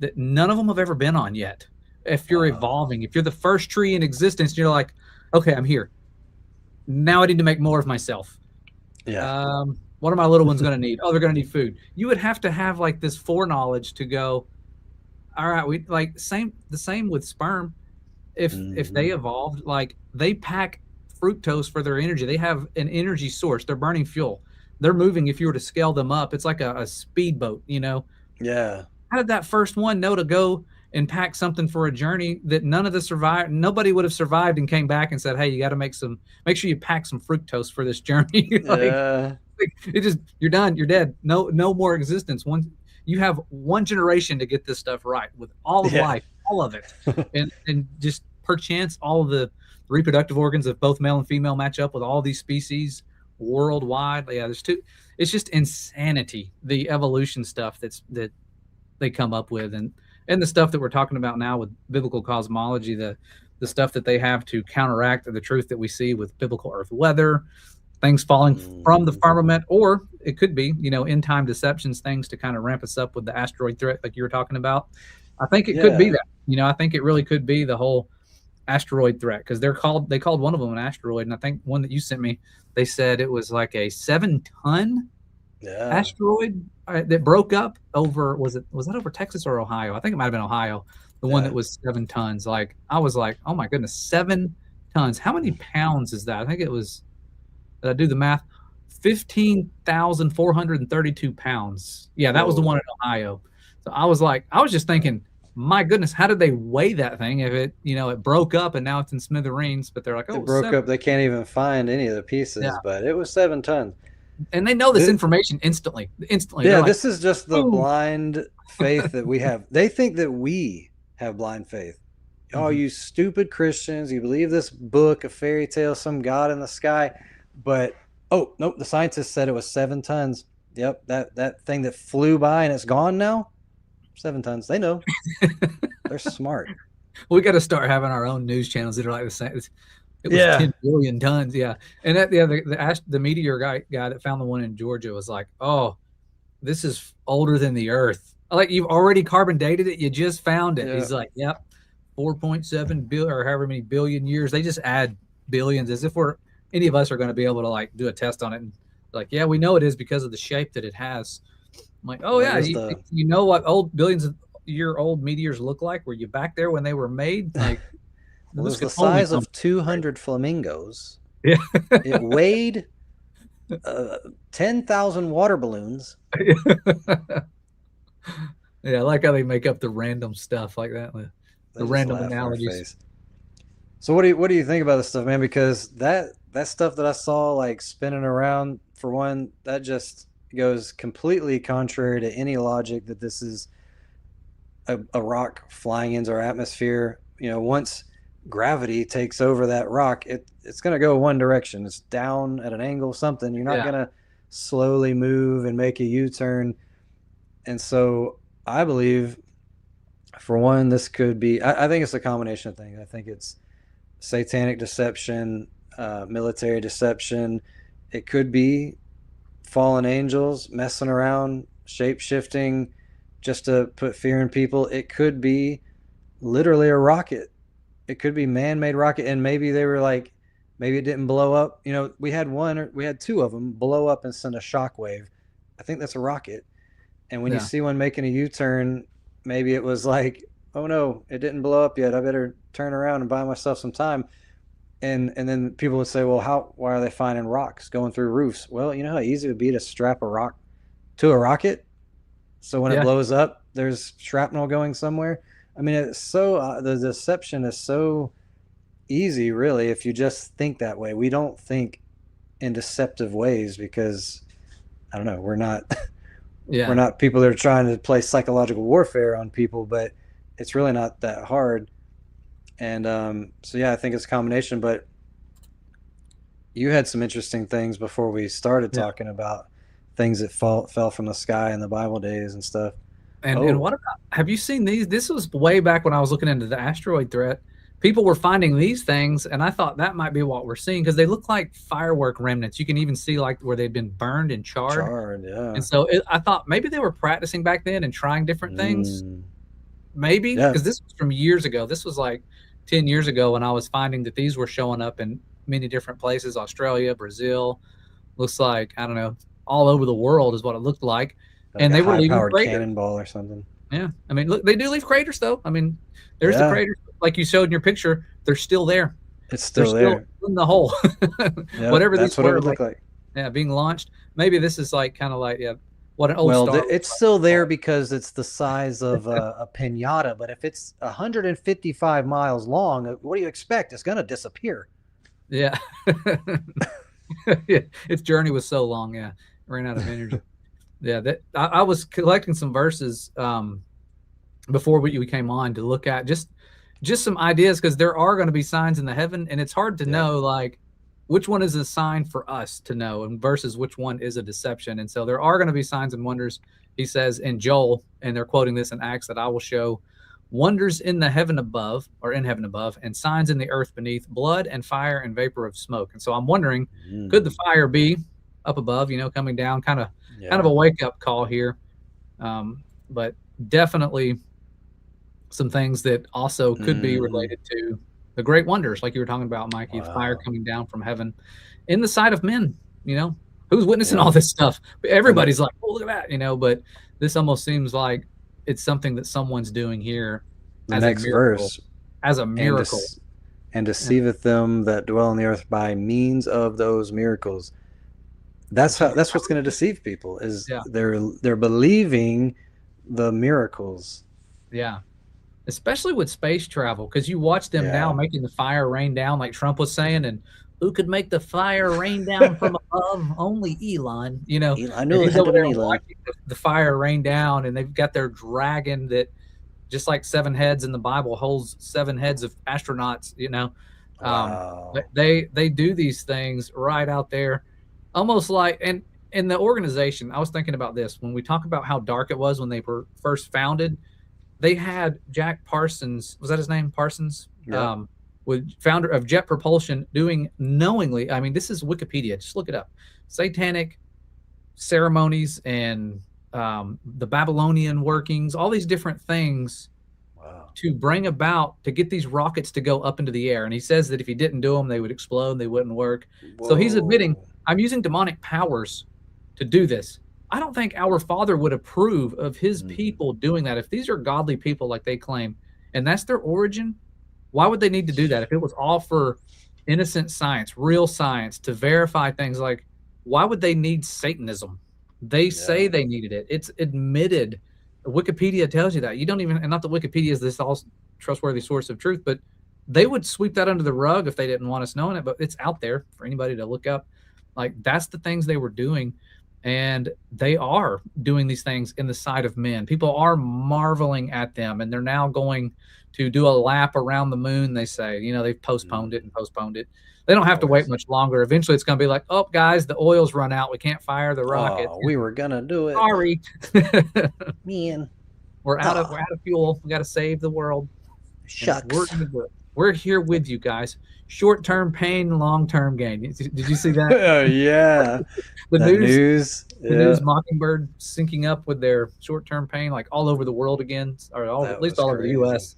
Speaker 6: that none of them have ever been on yet? If you're evolving, if you're the first tree in existence, you're like, okay, I'm here. Now I need to make more of myself.
Speaker 7: Yeah.
Speaker 6: What are my little ones going to need? Oh, they're going to need food. You would have to have like this foreknowledge to go, all right, the same with sperm. If they evolved, like, they pack fructose for their energy. They have an energy source. They're burning fuel. They're moving. If you were to scale them up, it's like a speedboat,
Speaker 7: Yeah.
Speaker 6: How did that first one know to go and pack something for a journey that nobody would have survived and came back and said, hey, you got to make sure you pack some fructose for this journey. You're done. You're dead. No more existence. You have one generation to get this stuff right with all of life, all of it. and just perchance all of the reproductive organs of both male and female match up with all these species worldwide. Yeah, it's just insanity, the evolution stuff that they come up with, and the stuff that we're talking about now with biblical cosmology, the stuff that they have to counteract the truth that we see with biblical earth weather, things falling from the firmament, or it could be, end time deceptions, things to kind of ramp us up with the asteroid threat like you were talking about. I think it could be that. I think it really could be the whole asteroid threat, because they called one of them an asteroid, and I think one that you sent me, they said it was like a 7-ton asteroid that broke up over, was that over Texas or Ohio? I think it might have been Ohio, the one that was 7 tons. Like, I was like, oh my goodness, 7 tons. How many pounds is that? I think it was, did I do the math? 15,432 pounds. Yeah, that was the one in Ohio. So I was just thinking, my goodness, how did they weigh that thing if it, it broke up and now it's in smithereens? But they're like, oh,
Speaker 7: it broke up. They can't even find any of the pieces, but it was 7 tons.
Speaker 6: And they know this information instantly.
Speaker 7: Yeah, this is just the blind faith that we have. They think that we have blind faith. Oh, you stupid Christians! You believe this book, a fairy tale, some god in the sky. But oh nope, the scientists said it was 7 tons. Yep, that thing that flew by and it's gone now. 7 tons. They know. They're smart.
Speaker 6: We got to start having our own news channels that are like the same. It was 10 billion tons. Yeah. And the Meteor guy that found the one in Georgia was like, oh, this is older than the Earth. Like, you've already carbon dated it. You just found it. Yeah. He's like, yep, 4.7 billion or however many billion years. They just add billions as if any of us are going to be able to like do a test on it. And like, yeah, we know it is because of the shape that it has. I'm like, oh yeah. You know what old billions of year old meteors look like? Were you back there when they were made? Like,
Speaker 7: it was the size of 200 flamingos. Yeah. It weighed 10,000 water balloons.
Speaker 6: Yeah, I like how they make up the random stuff like that. The random analogies.
Speaker 7: So what do you think about this stuff, man? Because that stuff that I saw like spinning around, for one, that just goes completely contrary to any logic that this is a rock flying into our atmosphere. Once gravity takes over that rock, it's going to go one direction. It's down at an angle, something. You're not going to slowly move and make a U-turn. And so I believe, for one, this could be, I think it's a combination of things. I think it's satanic deception, military deception. It could be fallen angels messing around, shape-shifting just to put fear in people. It could be literally a rocket. It could be man-made rocket, and maybe they were like, maybe it didn't blow up. We had 2 of them blow up and send a shockwave. I think that's a rocket. And when you see one making a U-turn, maybe it was like, oh no, it didn't blow up yet. I better turn around and buy myself some time. And then people would say, well, why are they finding rocks going through roofs? Well, you know how easy it would be to strap a rock to a rocket, so when it blows up, there's shrapnel going somewhere. I mean, it's so the deception is so easy, really, if you just think that way. We don't think in deceptive ways because, I don't know, we're not we're not people that are trying to play psychological warfare on people, but it's really not that hard. And so I think it's a combination. But you had some interesting things before we started talking about things that fell from the sky in the Bible days and stuff.
Speaker 6: And what about, have you seen these? This was way back when I was looking into the asteroid threat. People were finding these things, and I thought that might be what we're seeing because they look like firework remnants. You can even see like where they've been burned and charred. And so I thought maybe they were practicing back then and trying different things. Maybe because this was from years ago. This was like 10 years ago when I was finding that these were showing up in many different places, Australia, Brazil, looks like, I don't know, all over the world is what it looked like. And they were leaving craters.
Speaker 7: Cannonball or something.
Speaker 6: Yeah. I mean, look, they do leave craters though. I mean, there's the craters like you showed in your picture. They're still there.
Speaker 7: It's still there.
Speaker 6: In the hole.
Speaker 7: Whatever
Speaker 6: that's
Speaker 7: what it would look like.
Speaker 6: Yeah, being launched. Maybe this is like kind of like what an old star.
Speaker 7: It's still there because it's the size of a pinata. But if it's 155 miles long, what do you expect? It's going to disappear.
Speaker 6: Yeah. Yeah. Its journey was so long. Yeah. Ran out of energy. Yeah. I was collecting some verses before we came on to look at just some ideas, because there are going to be signs in the heaven, and it's hard to know like which one is a sign for us to know and versus which one is a deception. And so there are going to be signs and wonders, he says in Joel, and they're quoting this in Acts, that I will show wonders in the heaven above, or in heaven above, and signs in the earth beneath, blood and fire and vapor of smoke. And so I'm wondering, could the fire be up above, coming down, kind of a wake up call here. But definitely some things that also could be related to the great wonders, like you were talking about, Mikey, fire coming down from heaven in the sight of men. Who's witnessing all this stuff? Everybody's like, oh, look at that, but this almost seems like it's something that someone's doing here.
Speaker 7: The next verse,
Speaker 6: as a miracle,
Speaker 7: and deceiveth them that dwell on the earth by means of those miracles. That's what's going to deceive people, is they're believing the miracles.
Speaker 6: Yeah. Especially with space travel, because you watch them now making the fire rain down, like Trump was saying, and who could make the fire rain down from above? Only Elon.
Speaker 7: I knew it had to be Elon.
Speaker 6: The fire rain down, and they've got their dragon that, just like 7 heads in the Bible, holds 7 heads of astronauts.
Speaker 7: Wow.
Speaker 6: They do these things right out there, almost like, and in the organization, I was thinking about this when we talk about how dark it was when they were first founded. They had Jack Parsons, was that his name? Parsons?
Speaker 7: Yeah.
Speaker 6: Founder of Jet Propulsion, doing knowingly, I mean, this is Wikipedia, just look it up, satanic ceremonies and the Babylonian workings, all these different things to bring about, to get these rockets to go up into the air. And he says that if he didn't do them, they would explode, they wouldn't work. Whoa. So he's admitting, I'm using demonic powers to do this. I don't think our Father would approve of his people doing that. If these are godly people like they claim, and that's their origin, why would they need to do that? If it was all for innocent science, real science, to verify things, like, why would they need Satanism? They say they needed it. It's admitted. Wikipedia tells you that. You don't even, and not that Wikipedia is this all trustworthy source of truth, but they would sweep that under the rug if they didn't want us knowing it, but it's out there for anybody to look up. Like, that's the things they were doing. And they are doing these things in the sight of men. People are marveling at them, and they're now going to do a lap around the moon, they say. They've postponed it and postponed it. They don't have to wait much longer. Eventually, it's going to be like, oh, guys, the oil's run out. We can't fire the rocket.
Speaker 7: Oh, we were going to do it.
Speaker 6: Sorry.
Speaker 7: Man.
Speaker 6: We're out of fuel. We got to save the world.
Speaker 7: Shucks.
Speaker 6: We're going to do it. We're here with you guys. Short-term pain, long-term gain. Did you see that?
Speaker 7: Oh, yeah.
Speaker 6: The news.
Speaker 7: Yeah.
Speaker 6: The news, Mockingbird syncing up with their short-term pain, like all over the world again, or at least all over the U.S.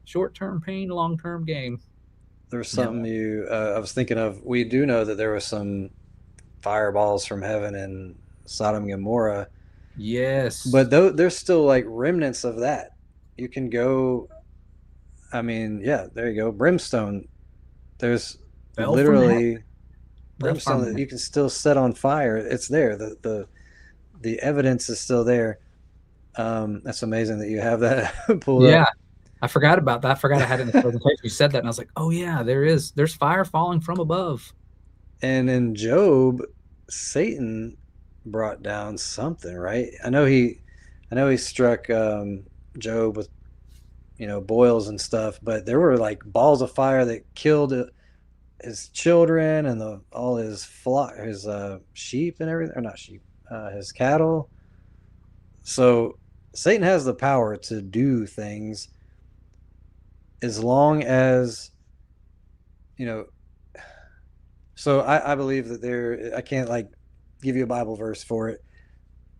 Speaker 6: Short-term pain, long-term gain.
Speaker 7: There's something I was thinking of. We do know that there was some fireballs from heaven in Sodom and Gomorrah.
Speaker 6: Yes.
Speaker 7: But there's still like remnants of that. You can go, I mean, there you go. Brimstone. There's literally brimstone that you can still set on fire. It's there. The evidence is still there. That's amazing that you have that pulled up.
Speaker 6: Yeah. I forgot about that. I forgot I had it in the presentation. You said that, and I was like, oh, yeah, there's fire falling from above.
Speaker 7: And in Job, Satan brought down something, right? I know he struck Job with, boils and stuff, but there were like balls of fire that killed his children and all his flock, his sheep and everything, or not sheep, his cattle. So Satan has the power to do things, as long as, so I believe that I can't like give you a Bible verse for it,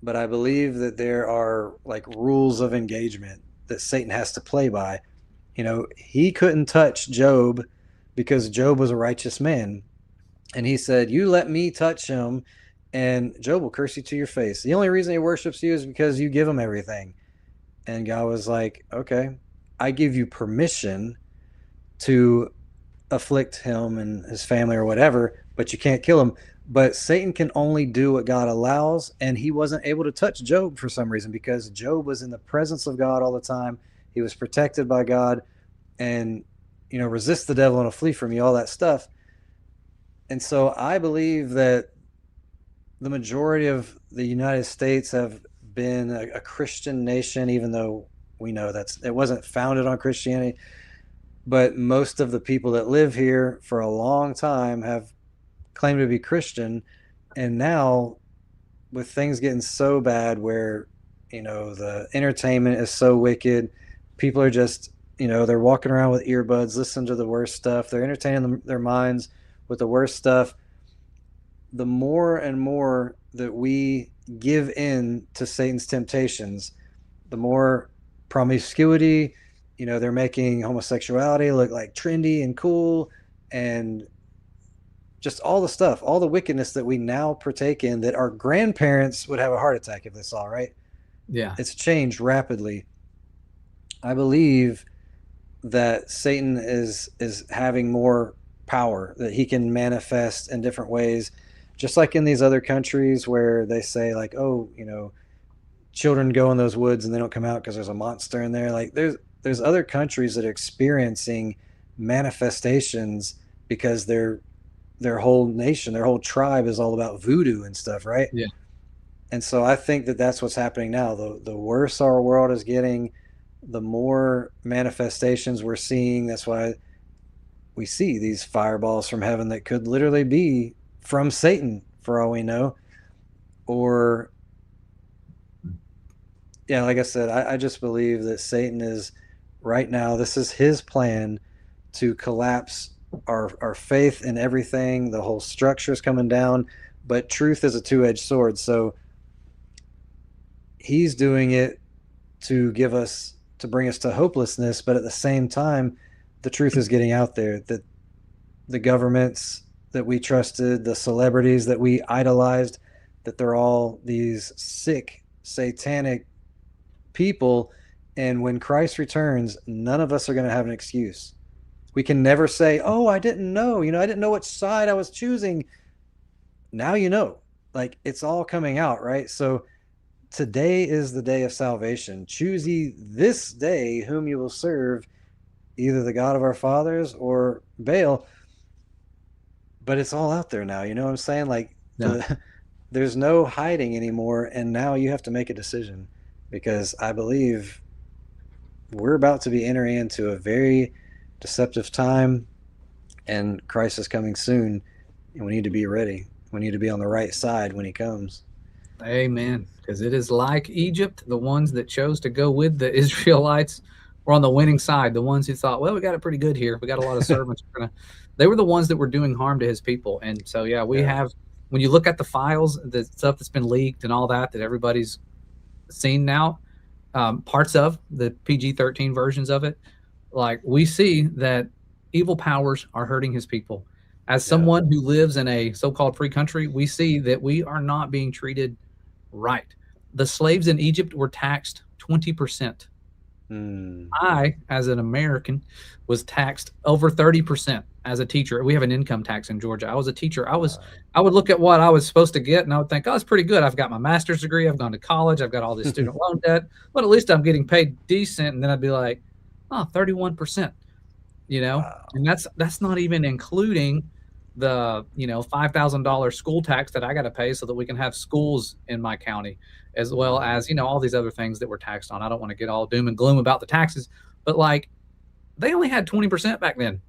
Speaker 7: but I believe that there are like rules of engagement that Satan has to play by. He couldn't touch Job because Job was a righteous man. And he said, you let me touch him and Job will curse you to your face. The only reason he worships you is because you give him everything. And God was like, okay, I give you permission to afflict him and his family or whatever, but you can't kill him. But Satan can only do what God allows, and he wasn't able to touch Job for some reason because Job was in the presence of God all the time. He was protected by God, and resist the devil and he'll flee from you, all that stuff. And so I believe that the majority of the United States have been a Christian nation, even though we know it wasn't founded on Christianity. But most of the people that live here for a long time have claimed to be Christian. And now with things getting so bad where, the entertainment is so wicked, people are just, they're walking around with earbuds, listening to the worst stuff. They're entertaining their minds with the worst stuff. The more and more that we give in to Satan's temptations, the more promiscuity, they're making homosexuality look like trendy and cool, and just all the stuff, all the wickedness that we now partake in that our grandparents would have a heart attack if they saw, right?
Speaker 6: Yeah.
Speaker 7: It's changed rapidly. I believe that Satan is having more power, that he can manifest in different ways, just like in these other countries where they say like, oh, children go in those woods and they don't come out because there's a monster in there. Like there's other countries that are experiencing manifestations because their whole nation, their whole tribe is all about voodoo and stuff, right?
Speaker 6: Yeah.
Speaker 7: And so I think that that's what's happening now. The worse our world is getting, the more manifestations we're seeing. That's why we see these fireballs from heaven that could literally be from Satan for all we know. Or, yeah, like I said, I just believe that Satan is right now, this is his plan to collapse our faith in everything. The whole structure is coming down, but truth is a two-edged sword. So he's doing it to bring us to hopelessness, but at the same time, the truth is getting out there, that the governments that we trusted, the celebrities that we idolized, that they're all these sick, satanic people. And when Christ returns, none of us are going to have an excuse. We can never say, oh, I didn't know, I didn't know which side I was choosing. Now like it's all coming out, right? So today is the day of salvation. Choose ye this day whom you will serve, either the God of our fathers or Baal. But it's all out there now. You know what I'm saying? Like there's no hiding anymore. And now you have to make a decision, because I believe we're about to be entering into a very deceptive time, and Christ is coming soon, and we need to be ready. We need to be on the right side when he comes.
Speaker 6: Amen. Because it is like Egypt, the ones that chose to go with the Israelites were on the winning side. The ones who thought, well, we got it pretty good here. We got a lot of servants. They were the ones that were doing harm to his people. And so, yeah, we have, when you look at the files, the stuff that's been leaked and all that everybody's seen now, parts of the PG-13 versions of it, like we see that evil powers are hurting his people. As someone who lives in a so-called free country, we see that we are not being treated right. The slaves in Egypt were taxed 20%. I, as an American, was taxed over 30% as a teacher. We have an income tax in Georgia. I was a teacher. I would look at what I was supposed to get, and I would think, oh, it's pretty good. I've got my master's degree. I've gone to college. I've got all this student loan debt. But at least I'm getting paid decent. And then I'd be like, oh, 31%. And that's not even including the $5,000 school tax that I got to pay so that we can have schools in my county, as well as all these other things that we're taxed on. I don't want to get all doom and gloom about the taxes, but like they only had 20% back then.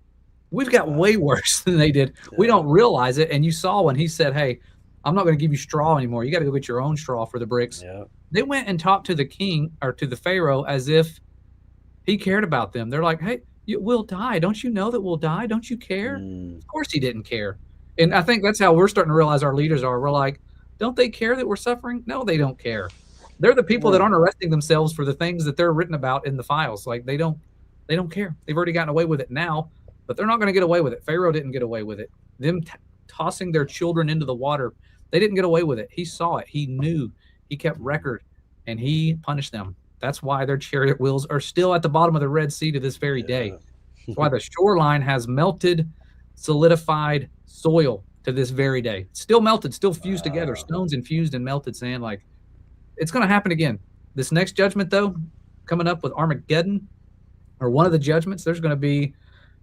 Speaker 6: We've got way worse than they did. We don't realize it. And you saw when he said, hey, I'm not going to give you straw anymore. You got to go get your own straw for the bricks. They went and talked to the king, or to the Pharaoh, as if he cared about them. They're like, hey, we'll die. Don't you know that we'll die? Don't you care? Of course he didn't care. And I think that's how we're starting to realize our leaders are. We're like, don't they care that we're suffering? No, they don't care. They're the people that aren't arresting themselves for the things that they're written about in the files. Like they don't care. They've already gotten away with it now, but they're not going to get away with it. Pharaoh didn't get away with it. Them tossing their children into the water, they didn't get away with it. He saw it. He knew. He kept record, and he punished them. That's why their chariot wheels are still at the bottom of the Red Sea to this very day. That's why the shoreline has melted, solidified soil to this very day. Still melted, still fused together, stones infused in melted sand. Like, it's going to happen again. This next judgment, though, coming up with Armageddon, or one of the judgments, there's going to be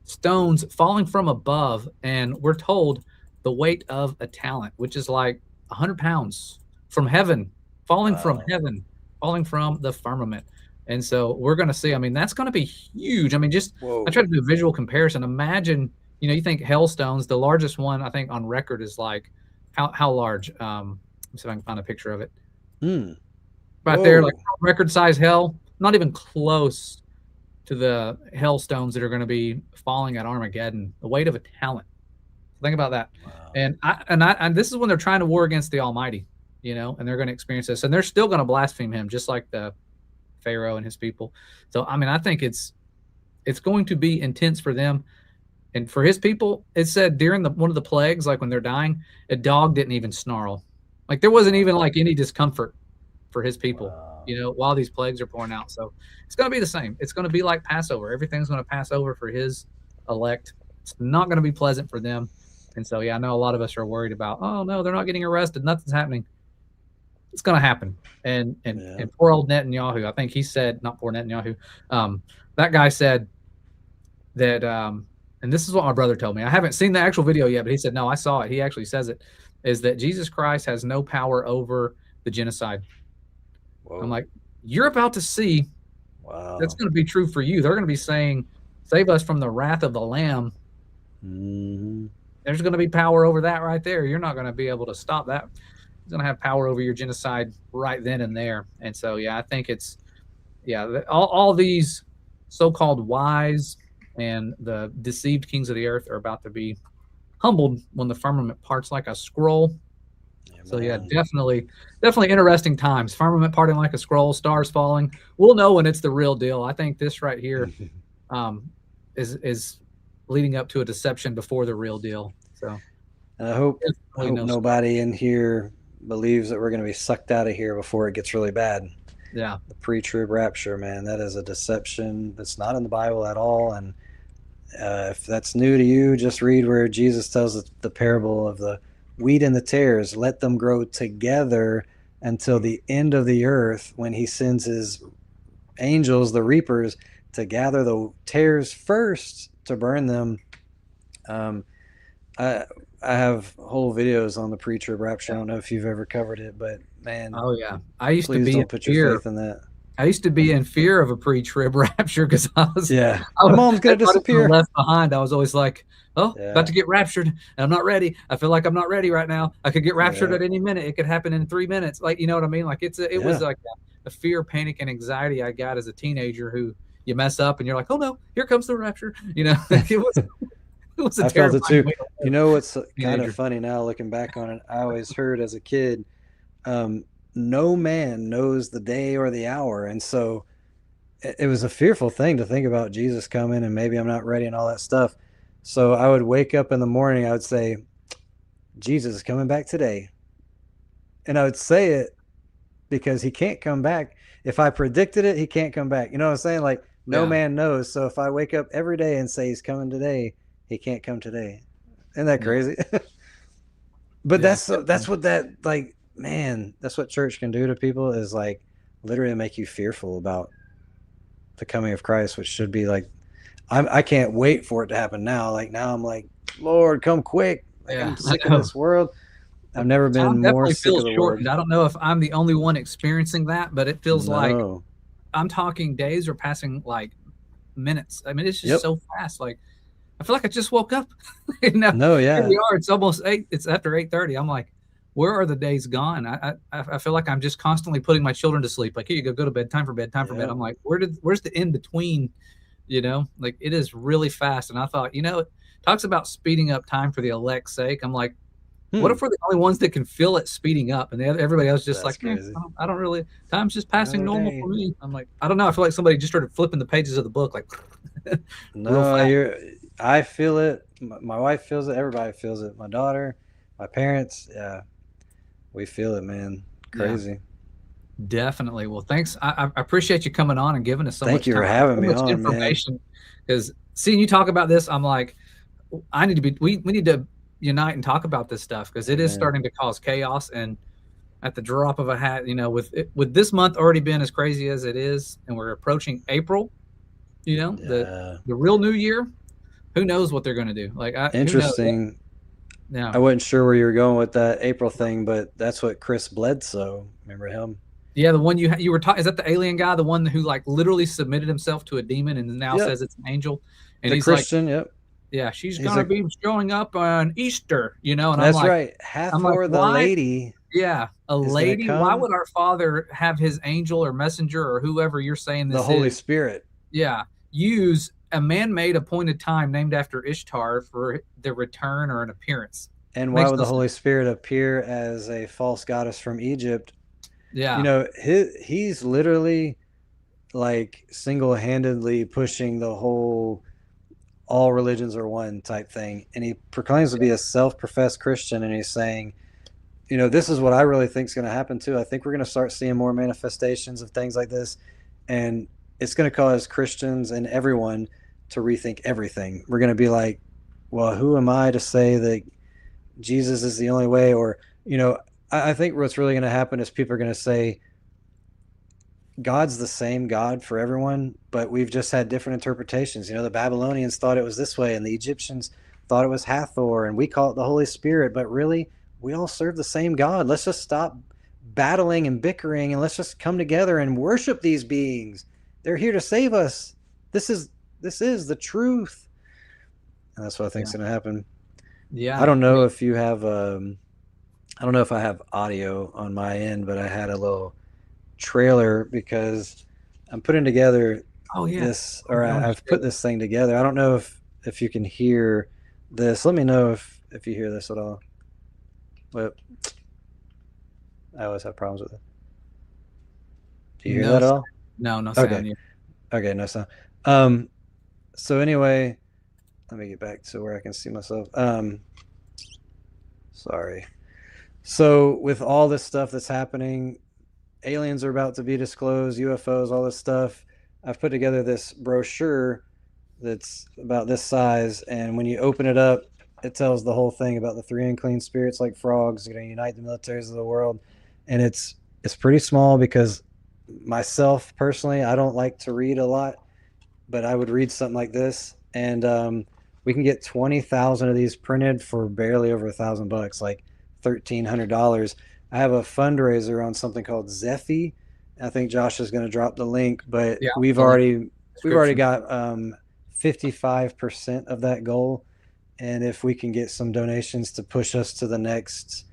Speaker 6: stones falling from above, and we're told the weight of a talent, which is like 100 pounds from heaven, falling from heaven, falling from the firmament. And so we're going to see, I mean, that's going to be huge. I mean, just, I try to do a visual comparison. Imagine, you know, you think hailstones, the largest one, I think, on record is like, how large? Let me see if I can find a picture of it. Right there, like record size hail, not even close to the hailstones that are going to be falling at Armageddon. The weight of a talent. Think about that. And this is when they're trying to war against the Almighty, you know, and they're going to experience this, and they're still going to blaspheme him, just like the Pharaoh and his people. So, I mean, I think it's going to be intense for them. And for his people, it said during one of the plagues, like when they're dying, a dog didn't even snarl. Like there wasn't even like any discomfort for his people, you know, while these plagues are pouring out. So it's going to be the same. It's going to be like Passover. Everything's going to pass over for his elect. It's not going to be pleasant for them. And so, yeah, I know a lot of us are worried about, oh no, they're not getting arrested. Nothing's happening. It's going to happen. And poor old Netanyahu, I think he said, not poor Netanyahu, that guy said that, and this is what my brother told me. I haven't seen the actual video yet, but he said, no, I saw it. He actually says it, is that Jesus Christ has no power over the genocide. Whoa. I'm like, you're about to see that's going to be true for you. They're going to be saying, save us from the wrath of the Lamb. There's going to be power over that right there. You're not going to be able to stop that. He's going to have power over your genocide right then and there. And so, yeah, I think it's, all these so-called wise and the deceived kings of the earth are about to be humbled when the firmament parts like a scroll. So yeah, definitely interesting times. Firmament parting like a scroll, stars falling. We'll know when it's the real deal. I think this right here is leading up to a deception before the real deal. So
Speaker 7: and I hope nobody in here believes that we're going to be sucked out of here before it gets really bad.
Speaker 6: Yeah.
Speaker 7: The pre-trib rapture, man, that is a deception that's not in the Bible at all. And if that's new to you, just read where Jesus tells the parable of the wheat and the tares. Let them grow together until the end of the earth, when he sends his angels, the reapers, to gather the tares first to burn them. I have whole videos on the pre-trib rapture. I don't know if you've ever covered it, but man,
Speaker 6: oh yeah, I used to be
Speaker 7: don't put your faith in that.
Speaker 6: I used to be in fear of a pre-trib rapture because my
Speaker 7: mom's gonna disappear,
Speaker 6: left behind. I was always like, about to get raptured, and I'm not ready. I feel like I'm not ready right now. I could get raptured at any minute. It could happen in 3 minutes. Like, you know what I mean? Like it was like a fear, panic, and anxiety I got as a teenager. Who you mess up and you're like, oh no, here comes the rapture. You know, it was.
Speaker 7: I felt it too. You know what's kind of funny now looking back on it? I always heard as a kid, no man knows the day or the hour, and so it was a fearful thing to think about Jesus coming and maybe I'm not ready and all that stuff. So I would wake up in the morning, I would say, Jesus is coming back today. And I would say it because he can't come back. If I predicted it, he can't come back. You know what I'm saying? Like, no man knows. So if I wake up every day and say he's coming today, he can't come today. Isn't that crazy? But that's what that, like, man, that's what church can do to people, is like literally make you fearful about the coming of Christ, which should be like, I can't wait for it to happen now. Like now I'm like, Lord, come quick. Like, I'm sick of this world. I've never been more sick of the world.
Speaker 6: I don't know if I'm the only one experiencing that, but it feels like I'm talking days are passing like minutes. I mean, it's just so fast. Like I feel like I just woke up. Here we are. It's almost 8. It's after 8:30. I'm like, where are the days gone? I feel like I'm just constantly putting my children to sleep. Like, here you go to bed. Time for bed. I'm like, where's the in between? You know, like it is really fast. And I thought, you know, it talks about speeding up time for the elect's sake. I'm like, what if we're the only ones that can feel it speeding up, and everybody else just I don't really. Time's just passing normal for me. I'm like, I don't know. I feel like somebody just started flipping the pages of the book, like.
Speaker 7: I feel it. My wife feels it. Everybody feels it. My daughter, my parents. Yeah, we feel it, man. Crazy. Yeah.
Speaker 6: Definitely. Well, thanks. I appreciate you coming on and giving us so much.
Speaker 7: Thank you for having me on,
Speaker 6: information. Because seeing you talk about this, I'm like, we need to unite and talk about this stuff, because it is starting to cause chaos. And at the drop of a hat, with this month already been as crazy as it is, and we're approaching April, the real new year, who knows what they're going to do? Like,
Speaker 7: interesting. Yeah, I wasn't sure where you were going with that April thing, but that's what Chris Bledsoe. Remember him?
Speaker 6: Yeah, the one you were talking. Is that the alien guy, the one who like literally submitted himself to a demon and now says it's an angel? And
Speaker 7: he's Christian. Like,
Speaker 6: yeah, she's gonna be showing up on Easter, And
Speaker 7: that's I'm like, right. Hathor, the lady.
Speaker 6: Yeah, a lady. Why would our Father have his angel or messenger or whoever you're saying this
Speaker 7: the Holy Spirit?
Speaker 6: Yeah, use a man-made appointed time named after Ishtar for the return or an appearance.
Speaker 7: And why would the Holy Spirit appear as a false goddess from Egypt?
Speaker 6: Yeah,
Speaker 7: he's literally like single-handedly pushing the whole all religions are one type thing, and he proclaims to be a self-professed Christian, and he's saying, this is what I really think is going to happen too. I think we're going to start seeing more manifestations of things like this, and it's going to cause Christians and everyone to rethink everything. We're going to be like, well, who am I to say that Jesus is the only way? Or, I think what's really going to happen is people are going to say, God's the same God for everyone, but we've just had different interpretations. The Babylonians thought it was this way, and the Egyptians thought it was Hathor, and we call it the Holy Spirit, but really, we all serve the same God. Let's just stop battling and bickering, and let's just come together and worship these beings. They're here to save us. This is the truth. And that's what I think is going to happen.
Speaker 6: Yeah.
Speaker 7: I don't know if you have, I don't know if I have audio on my end, but I had a little trailer because I'm putting together this, or I've put this thing together. I don't know if you can hear this. Let me know if you hear this at all. But I always have problems with it. Do you hear that at all?
Speaker 6: No sound.
Speaker 7: Okay, no sound. So anyway, let me get back to where I can see myself. Sorry. So with all this stuff that's happening, aliens are about to be disclosed, UFOs, all this stuff. I've put together this brochure that's about this size, and when you open it up, it tells the whole thing about the 3 unclean spirits like frogs going to unite the militaries of the world. And it's pretty small because myself personally, I don't like to read a lot, but I would read something like this, and we can get 20,000 of these printed for barely over $1,000, like $1,300. I have a fundraiser on something called Zephy. I think Josh is going to drop the link, but we've already got 55% of that goal. And if we can get some donations to push us to the next,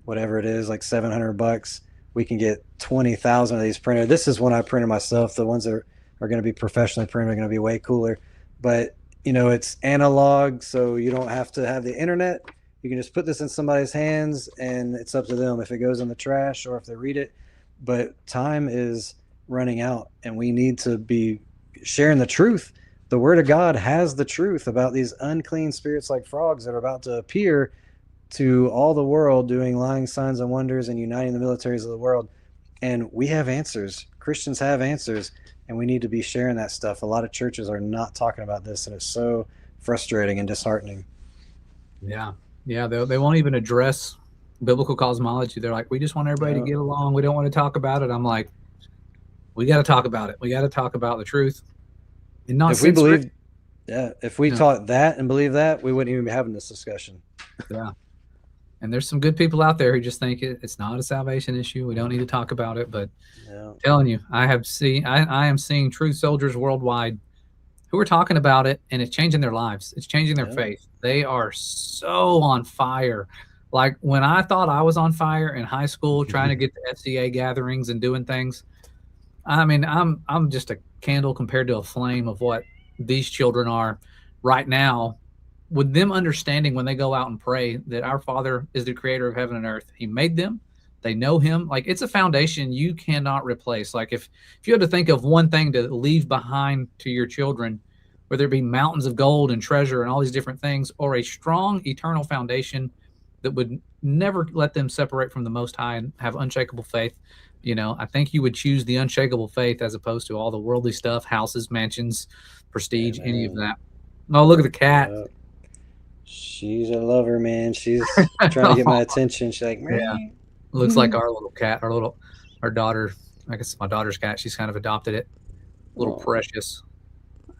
Speaker 7: whatever it is, like $700, we can get 20,000 of these printed. This is one I printed myself. The ones that are going to be professionally printed are going to be way cooler. But, it's analog, so you don't have to have the internet. You can just put this in somebody's hands, and it's up to them if it goes in the trash or if they read it. But time is running out, and we need to be sharing the truth. The Word of God has the truth about these unclean spirits like frogs that are about to appear to all the world, doing lying signs and wonders and uniting the militaries of the world. And we have answers. Christians have answers, and we need to be sharing that stuff. A lot of churches are not talking about this, and it's so frustrating and disheartening.
Speaker 6: Yeah. Yeah, they won't even address biblical cosmology. They're like, we just want everybody to get along. We don't want to talk about it. I'm like, we got to talk about it. We got to talk about the truth. And not
Speaker 7: if we believe, if we taught that and believe that, we wouldn't even be having this discussion.
Speaker 6: Yeah. And there's some good people out there who just think it's not a salvation issue. We don't need to talk about it. But I'm telling you, I am seeing truth soldiers worldwide who are talking about it, and it's changing their lives. It's changing their faith. They are so on fire. Like when I thought I was on fire in high school, trying to get to FCA gatherings and doing things. I mean, I'm just a candle compared to a flame of what these children are right now, with them understanding when they go out and pray that our Father is the creator of heaven and earth. He made them. They know him. Like, it's a foundation you cannot replace. Like if you had to think of one thing to leave behind to your children, whether it be mountains of gold and treasure and all these different things, or a strong eternal foundation that would never let them separate from the Most High and have unshakable faith, I think you would choose the unshakable faith as opposed to all the worldly stuff, houses, mansions, prestige, any of that. Oh, look at the cat.
Speaker 7: She's a lover, man. She's trying to get my attention. She's like,
Speaker 6: yeah. Looks like our little cat, our daughter. I guess my daughter's cat. She's kind of adopted it. Little Precious.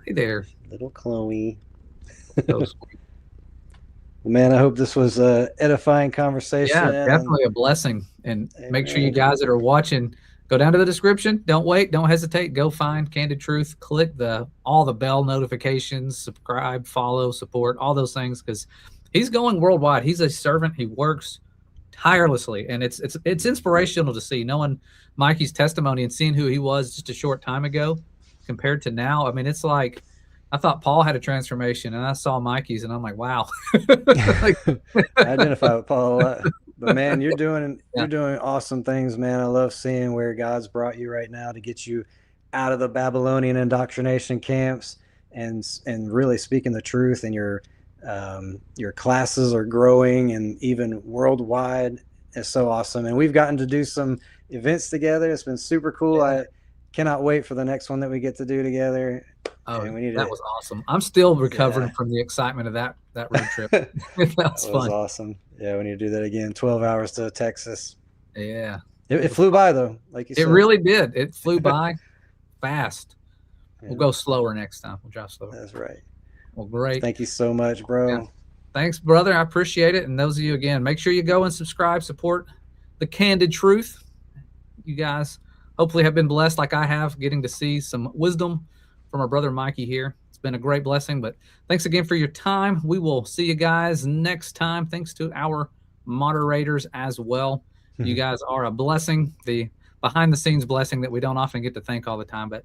Speaker 6: Hey there,
Speaker 7: little Chloe. Well, man, I hope this was a edifying conversation.
Speaker 6: Yeah, definitely a blessing. And make sure you guys that are watching, go down to the description. Don't wait. Don't hesitate. Go find Candid Truth. Click all the bell notifications, subscribe, follow, support, all those things, because he's going worldwide. He's a servant. He works tirelessly, and it's inspirational to see, knowing Mikey's testimony and seeing who he was just a short time ago compared to now. I mean, it's like, I thought Paul had a transformation, and I saw Mikey's, and I'm like, wow.
Speaker 7: I identify with Paul a lot. But man, you're doing awesome things, man. I love seeing where God's brought you right now to get you out of the Babylonian indoctrination camps and really speaking the truth. And your classes are growing, and even worldwide. It's so awesome. And we've gotten to do some events together. It's been super cool. Yeah. I cannot wait for the next one that we get to do together.
Speaker 6: Oh, that was awesome. I'm still recovering from the excitement of that road trip. That was fun.
Speaker 7: Awesome. Yeah, we need to do that again. 12 hours to Texas.
Speaker 6: Yeah.
Speaker 7: It flew by, though, like you said.
Speaker 6: It really did. It flew by fast. Yeah. We'll go slower next time. We'll drive slower.
Speaker 7: That's right.
Speaker 6: Well, great.
Speaker 7: Thank you so much, bro.
Speaker 6: Yeah. Thanks, brother. I appreciate it. And those of you, again, make sure you go and subscribe, support the Candid Truth. You guys hopefully have been blessed like I have, getting to see some wisdom from our brother Mikey here. It's been a great blessing, but thanks again for your time. We will see you guys next time. Thanks to our moderators as well. You guys are a blessing, the behind the scenes blessing that we don't often get to thank all the time, but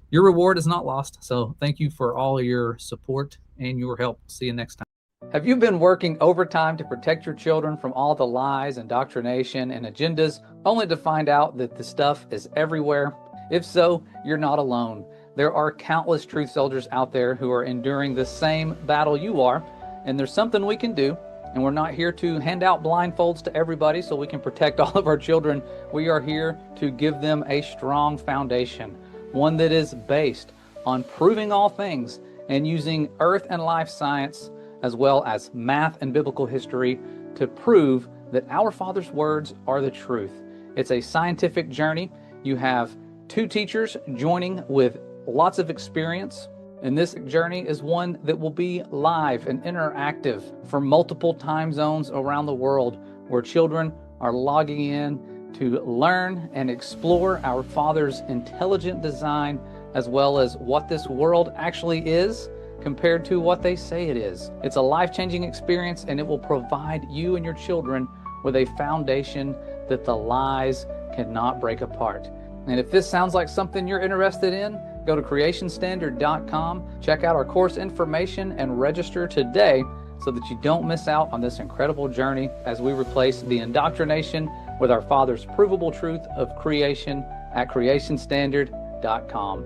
Speaker 6: your reward is not lost. So thank you for all of your support and your help. See you next time. Have you been working overtime to protect your children from all the lies, indoctrination, and agendas, only to find out that the stuff is everywhere? If so, you're not alone. There are countless truth soldiers out there who are enduring the same battle you are, and there's something we can do. And we're not here to hand out blindfolds to everybody so we can protect all of our children. We are here to give them a strong foundation, one that is based on proving all things and using earth and life science as well as math and biblical history to prove that our Father's words are the truth. It's a scientific journey. You have two teachers joining with lots of experience, and this journey is one that will be live and interactive for multiple time zones around the world, where children are logging in to learn and explore our Father's intelligent design, as well as what this world actually is compared to what they say it is. It's a life-changing experience, and it will provide you and your children with a foundation that the lies cannot break apart. And if this sounds like something you're interested in, go to creationstandard.com, check out our course information, and register today so that you don't miss out on this incredible journey as we replace the indoctrination with our Father's provable truth of creation at creationstandard.com.